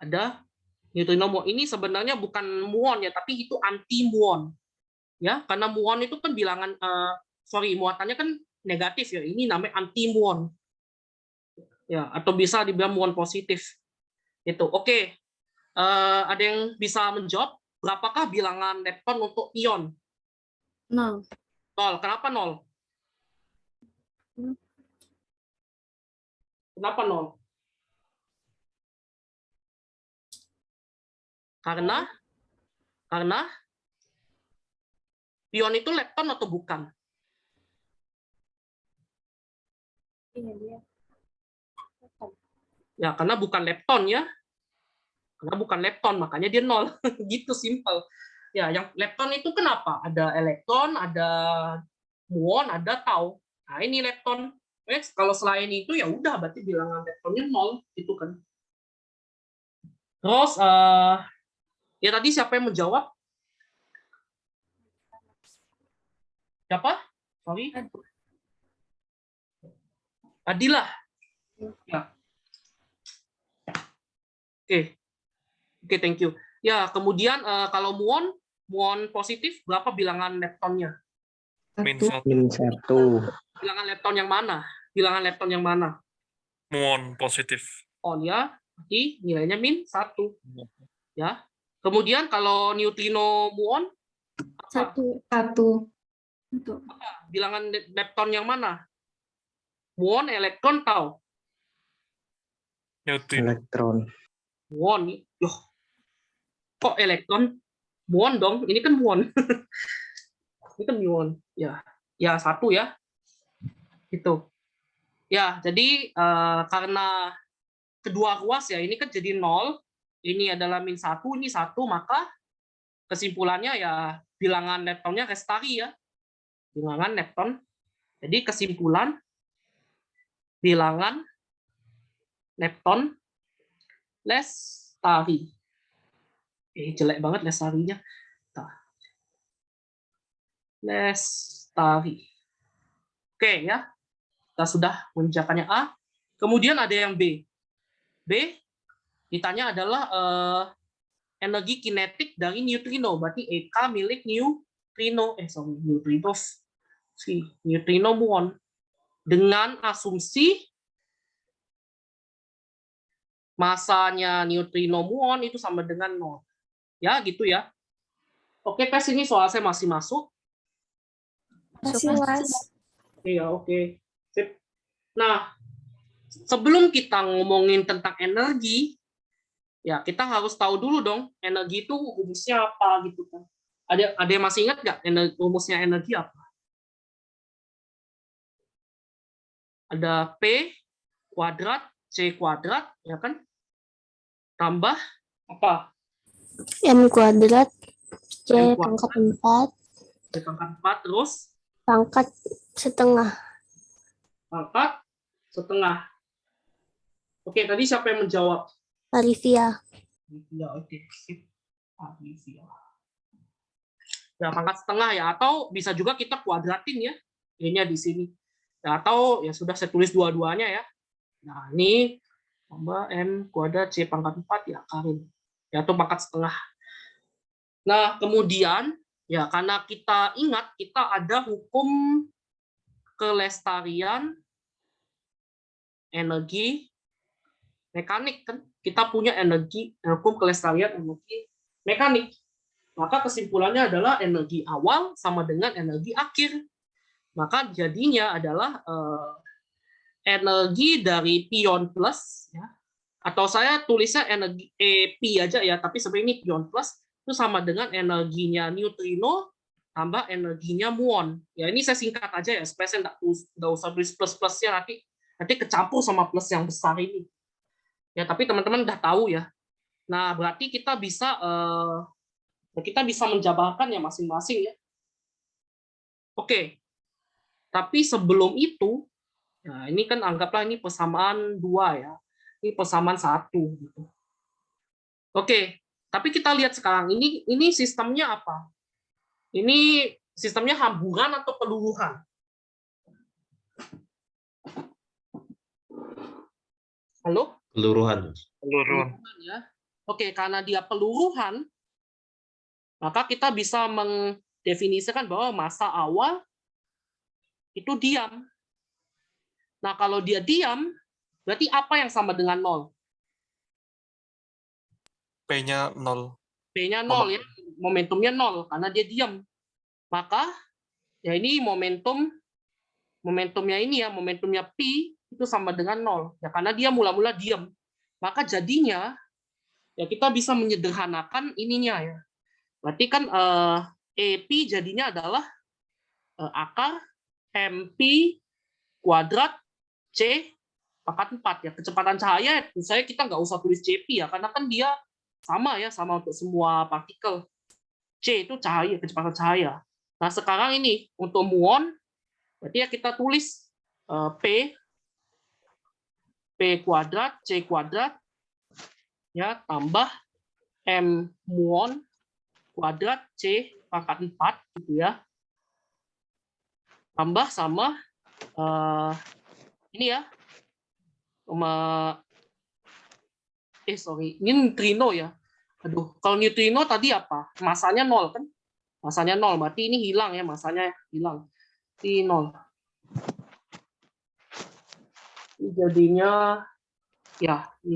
ada neutrino muon. Ini sebenarnya bukan muon ya, tapi itu anti muon. Ya, karena muon itu kan bilangan muatannya kan negatif ya. Ini namanya anti muon. Ya, atau bisa dibilang muon positif. Itu. Oke. Ada yang bisa menjawab berapakah bilangan lepton untuk ion? 0. 0. Kenapa 0? Kenapa 0? Karena pion itu lepton atau bukan? Iya, dia. Ya, karena bukan lepton ya. Karena bukan lepton, makanya dia 0. Gitu simple. Ya, yang lepton itu kenapa? Ada elektron, ada muon, ada tau. Nah, ini lepton. Kalau selain itu ya udah berarti bilangan leptonnya 0 gitu kan. Terus ya tadi siapa yang menjawab? Siapa? Sorry. Adilah. Ya. Oke, thank you. Ya, kemudian kalau muon positif berapa bilangan leptonnya? -1. Bilangan lepton yang mana? Bilangan lepton yang mana? Muon positif. On ya, berarti nilainya -1. Ya. Kemudian kalau neutrino muon 1. Bilangan lepton yang mana? Muon, elektron, tau? Elektron. Muon. Loh. Kok elektron? Muon dong. Ini kan muon. Ini kan muon. Ya. Ya, 1 ya. Gitu. Ya, jadi karena kedua ruas ya, ini kan jadi 0. Ini adalah -1, ini 1, maka kesimpulannya ya bilangan leptonnya Lestari ya. Bilangan lepton. Jadi kesimpulan bilangan lepton Lestari. Jelek banget Lestarinya. Lestari. Oke ya. Kita sudah mengerjakannya A. Kemudian ada yang B. B ditanya adalah energi kinetik dari neutrino. Berarti EK milik neutrino muon. Dengan asumsi masanya neutrino muon itu sama dengan 0. Ya, gitu ya. Oke, tes ini soal saya masih masuk. Masih, Mas. Iya, oke. Sip. Nah, sebelum kita ngomongin tentang energi, ya kita harus tahu dulu dong, energi itu rumusnya apa gitu kan. Ada yang masih ingat nggak rumusnya energi apa? Ada P kuadrat C kuadrat, ya kan? Tambah apa? M kuadrat C M pangkat kuadrat. 4 C pangkat 4 terus pangkat setengah. Pangkat setengah. Oke, tadi siapa yang menjawab? Arifia. Ya, oke. Sip. Arifia. Ya, pangkat setengah ya. Atau bisa juga kita kuadratin ya. Y-nya di sini. Ya, atau ya sudah saya tulis dua-duanya ya. Nah, ini tambah M kuadrat C pangkat 4 ya, Karin. Ya, atau pangkat setengah. Nah, kemudian ya karena kita ingat kita ada hukum kelestarian energi mekanik kan. Kita punya hukum kelestarian energi mekanik. Maka kesimpulannya adalah energi awal sama dengan energi akhir. Maka jadinya adalah energi dari pion plus ya. Atau saya tulisnya energi P aja ya, tapi sebenarnya ini pion plus itu sama dengan energinya neutrino tambah energinya muon. Ya ini saya singkat aja ya, supaya saya nggak usah tulis plus-plusnya nanti kecampur sama plus yang besar ini. Ya tapi teman-teman udah tahu ya. Nah berarti kita bisa menjabarkan ya masing-masing ya. Oke. Tapi sebelum itu, nah ini kan anggaplah ini persamaan 2 ya. Ini persamaan 1 gitu. Oke. Tapi kita lihat sekarang ini sistemnya apa? Ini sistemnya hamburan atau peluruhan? Halo? Peluruhan. Peluruhan ya. Oke, karena dia peluruhan, maka kita bisa mendefinisikan bahwa massa awal itu diam. Nah, kalau dia diam, berarti apa yang sama dengan 0? P-nya 0. P-nya 0 ya, momentumnya 0 karena dia diam. Maka ya ini momentumnya ini ya, momentumnya P itu sama dengan 0 ya karena dia mula-mula diam. Maka jadinya ya kita bisa menyederhanakan ininya ya. Berarti kan EP jadinya adalah akar MP kuadrat C pangkat 4 ya. Kecepatan cahaya saya kita nggak usah tulis CP ya karena kan dia sama untuk semua partikel. C itu cahaya, kecepatan cahaya. Nah, sekarang ini untuk muon berarti ya kita tulis P kuadrat C kuadrat ya tambah M muon kuadrat C pangkat 4 gitu ya. Tambah sama ini ya. Ini neutrino ya. Aduh, kalau neutrino tadi apa? Masanya 0 kan? Masanya 0, berarti ini hilang ya, masanya hilang. Ini 0. Ini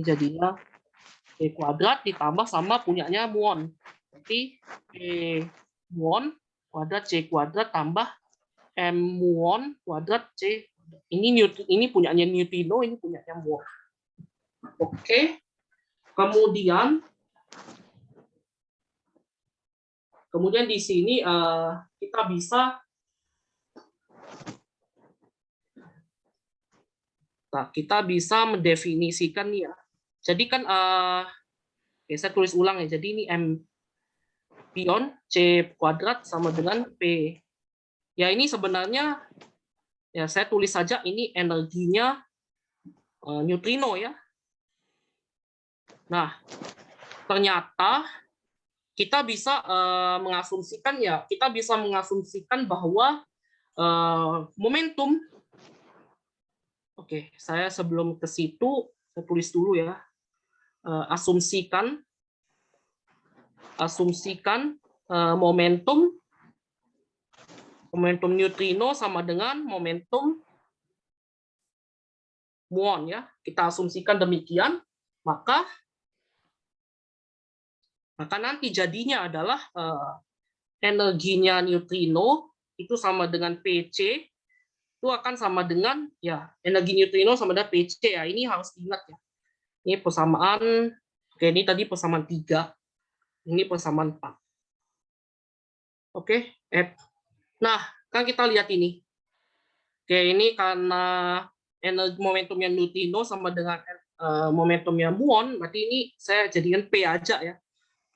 jadinya P kuadrat ditambah sama punyanya muon. Berarti P muon kuadrat C kuadrat tambah M muon kuadrat C. Ini punyanya neutrino, ini punyanya muon. Oke. Kemudian di sini kita bisa mendefinisikan nih ya. Jadi kan saya tulis ulang ya. Jadi ini pion C kuadrat sama dengan P. Ya ini sebenarnya ya saya tulis saja ini energinya neutrino ya. Nah, ternyata kita bisa mengasumsikan ya, kita bisa mengasumsikan bahwa momentum. Oke, saya sebelum ke situ saya tulis dulu ya. Asumsikan momentum neutrino sama dengan momentum muon ya. Kita asumsikan demikian, maka nanti jadinya adalah energinya neutrino itu sama dengan PC, itu akan sama dengan ya energi neutrino sama dengan PC ya. Ini harus diingat ya. Ini persamaan, oke ini tadi persamaan 3, ini persamaan 4. Oke, nah kan kita lihat ini. Oke, ini karena energi momentumnya neutrino sama dengan momentumnya muon, berarti ini saya jadikan P aja ya.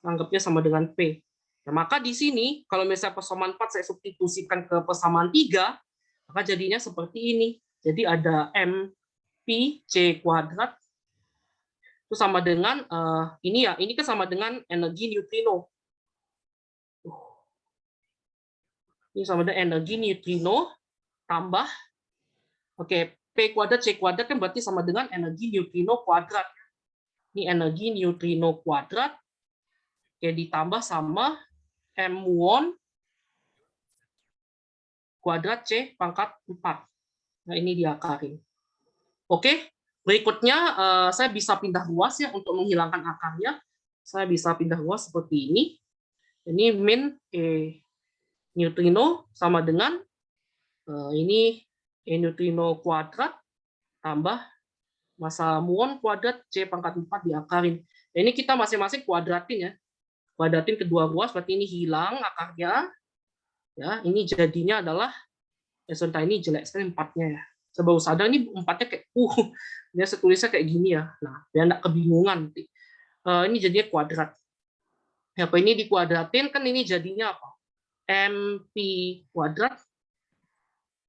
Anggapnya sama dengan P. Nah, maka di sini kalau misalnya persamaan 4 saya substitusikan ke persamaan 3, maka jadinya seperti ini. Jadi ada MP C kuadrat itu sama dengan ini ya, ini kan sama dengan energi neutrino. Ini sama dengan energi neutrino tambah, oke, P kuadrat C kuadrat kan berarti sama dengan energi neutrino kuadrat. Ini energi neutrino kuadrat, oke, ditambah sama M muon kuadrat C pangkat 4. Nah, ini diakarin. Oke, berikutnya saya bisa pindah ruas ya untuk menghilangkan akarnya. Saya bisa pindah ruas seperti ini. Ini min neutrino sama dengan ini neutrino kuadrat tambah massa muon kuadrat C pangkat 4 diakarin. Nah, ini kita masing-masing kuadratin ya. Kuadratin kedua ruas, berarti ini hilang akarnya. Ya, ini jadinya adalah sebentar ini jelek sekali 4-nya ya. Saya baru sadar ini 4-nya kayak dia setulisnya kayak gini ya. Nah, biar enggak kebingungan nanti. Ini jadinya kuadrat. Ya, apa ini dikuadratin kan ini jadinya apa? MP kuadrat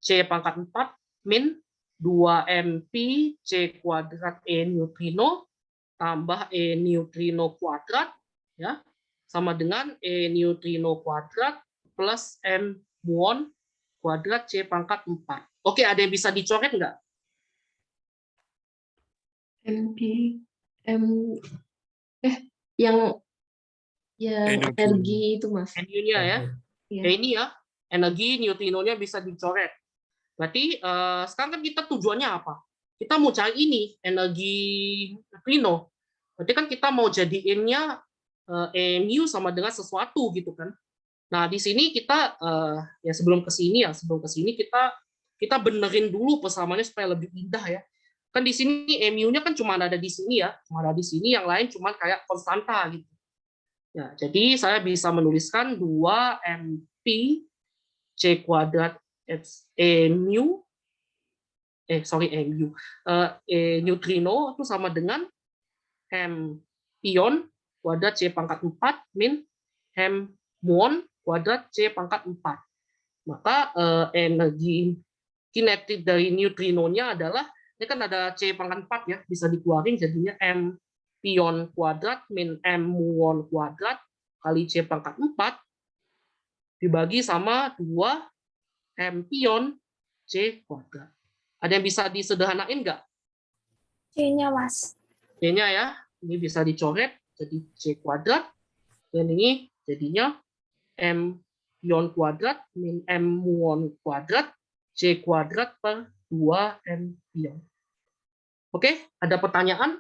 C pangkat 4 min 2MP C kuadrat E neutrino tambah E neutrino kuadrat ya sama dengan E neutrino kuadrat plus M muon kuadrat C pangkat 4. Oke, ada yang bisa dicoret nggak? MP yang energi itu Mas. Energinya ya. Iya. Ini ya, energi neutrinonya bisa dicoret. Berarti sekarang kan kita tujuannya apa? Kita mau cari ini energi neutrino. Berarti kan kita mau jadiinnya mu sama dengan sesuatu gitu kan. Nah, di sini kita ya sebelum ke sini kita benerin dulu persamaannya supaya lebih indah ya. Kan di sini mu-nya kan cuma ada di sini ya, cuma ada di sini, yang lain cuma kayak konstanta gitu. Ya, jadi saya bisa menuliskan 2MP C kuadrat mu neutrino itu sama dengan M pion kuadrat C pangkat 4 min M muon kuadrat C pangkat 4. Maka energi kinetik dari neutrinonya adalah, ini kan ada C pangkat 4 ya, bisa dikeluarin jadinya M pion kuadrat min M muon kuadrat kali C pangkat 4 dibagi sama 2 M pion C kuadrat. Ada yang bisa disederhanain nggak? C-nya, Mas. C-nya ya, ini bisa dicoret jadi C kuadrat, dan ini jadinya M pion kuadrat min M muon kuadrat C kuadrat per 2 M pion. Oke, ada pertanyaan?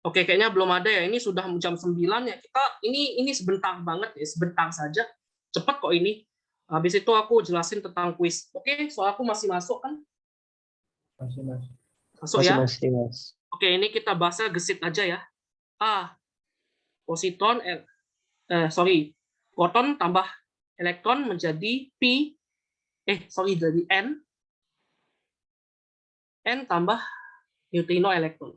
Oke, kayaknya belum ada ya. Ini sudah jam 9 ya. Kita ini sebentar banget ya, sebentar saja. Cepat kok ini. Habis itu aku jelasin tentang kuis. Oke, soal aku masih masuk kan? Masih, Mas. Masuk ya? Masih, Mas. Oke, ini kita bahasnya gesit aja ya. Positron, proton tambah elektron menjadi jadi N N tambah neutrino elektron.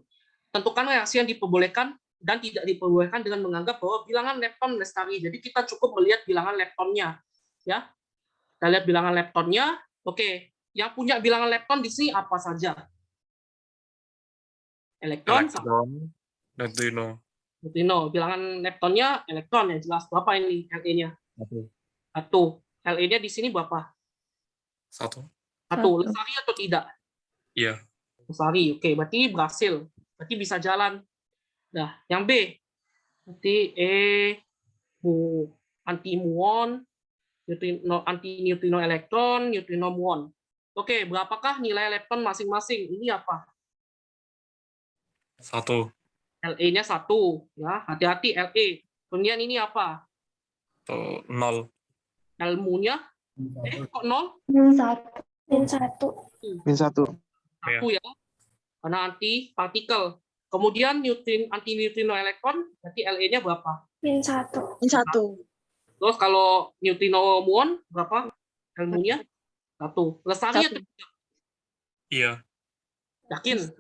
Tentukan reaksi yang diperbolehkan dan tidak diperbolehkan dengan menganggap bahwa bilangan lepton lestari. Jadi kita cukup melihat bilangan leptonnya, ya. Kita lihat bilangan leptonnya. Oke, yang punya bilangan lepton di sini apa saja? Elektron, neutrino. neutrino. Bilangan leptonnya elektron yang jelas. Berapa ini Le-nya? 1. Le-nya di sini berapa? 1. 1. Lestari atau tidak? Iya. Lestari. Oke, berarti berhasil. Berarti bisa jalan. Nah, yang B. Berarti anti muon, anti neutrino elektron, neutrino muon. Oke, berapakah nilai lepton masing-masing? Ini apa? 1. Le-nya 1. Ya, hati-hati Le. Kemudian ini apa? 0. Ilmunya? Kok 0? Min 1. Min 1. 1 ya. Karena anti partikel. Kemudian anti neutrino elektron, berarti Le-nya berapa? Min 1. Min 1. Terus kalau neutrino muon berapa? Ilmunya 1. Lestari atau tidak? Iya. Yakin?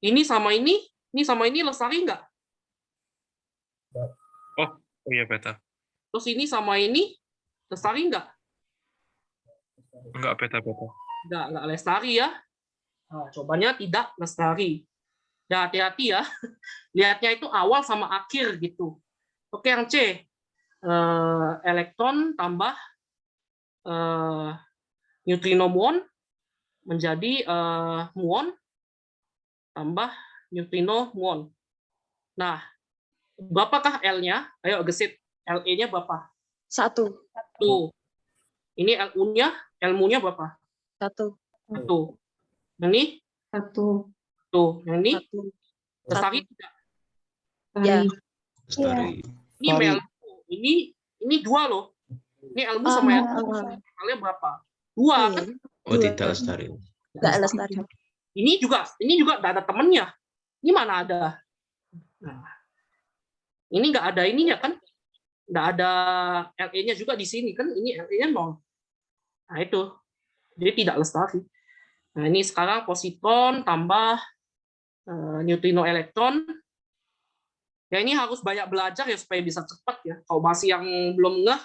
Ini sama ini lestari nggak? Oh iya beta. Terus ini sama ini lestari nggak? Enggak beta. Nggak lestari ya. Nah, cobanya tidak lestari. Nah, hati-hati ya. Lihatnya itu awal sama akhir gitu. Oke, yang C. Elektron tambah neutrino muon menjadi muon tambah neutrino muon. Nah, berapakah L-nya? Ayo gesit. Le-nya berapa? 1. Ini L-mu-nya berapa? 1. 1. Ini? 1. Tuh, yang ini? Lestari tidak? Ya. Lestari. Ini Melmu. Ini 2 loh. Ini Elmu sama Elmu. Kalian berapa? 2 kan? Oh, tidak lestari. Enggak lestari. Ini juga nggak ada temennya. Ini mana ada? Nah, ini nggak ada ininya kan? Nggak ada Le-nya juga di sini kan? Ini Le-nya 0. Nah itu, jadi tidak lestari. Nah ini sekarang positron tambah neutrino elektron. Ya ini harus banyak belajar ya supaya bisa cepat ya. Kalau masih yang belum ngeh,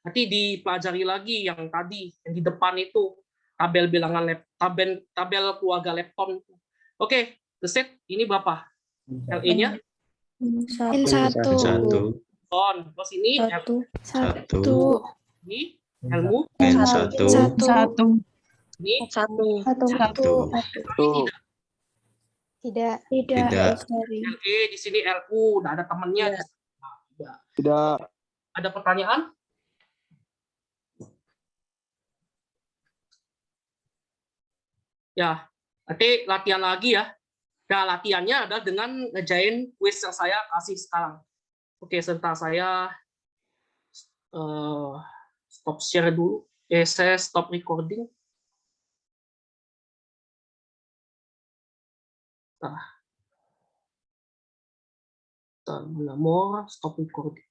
nanti dipelajari lagi yang tadi yang di depan itu. Tabel bilangan tabel keluarga lepton. Oke, gesit. Ini berapa? Le-nya? Min 1. Terus ini 1. Ini Elmu? Min 1. Ini 1. Tidak. Le di sini Lu, udah ada temennya. Tidak. Ada pertanyaan? Ya, nanti latihan lagi ya. Nah, latihannya adalah dengan ngerjain quiz yang saya kasih sekarang. Oke, sebentar saya stop share dulu. Saya stop recording. Nah, more stop recording.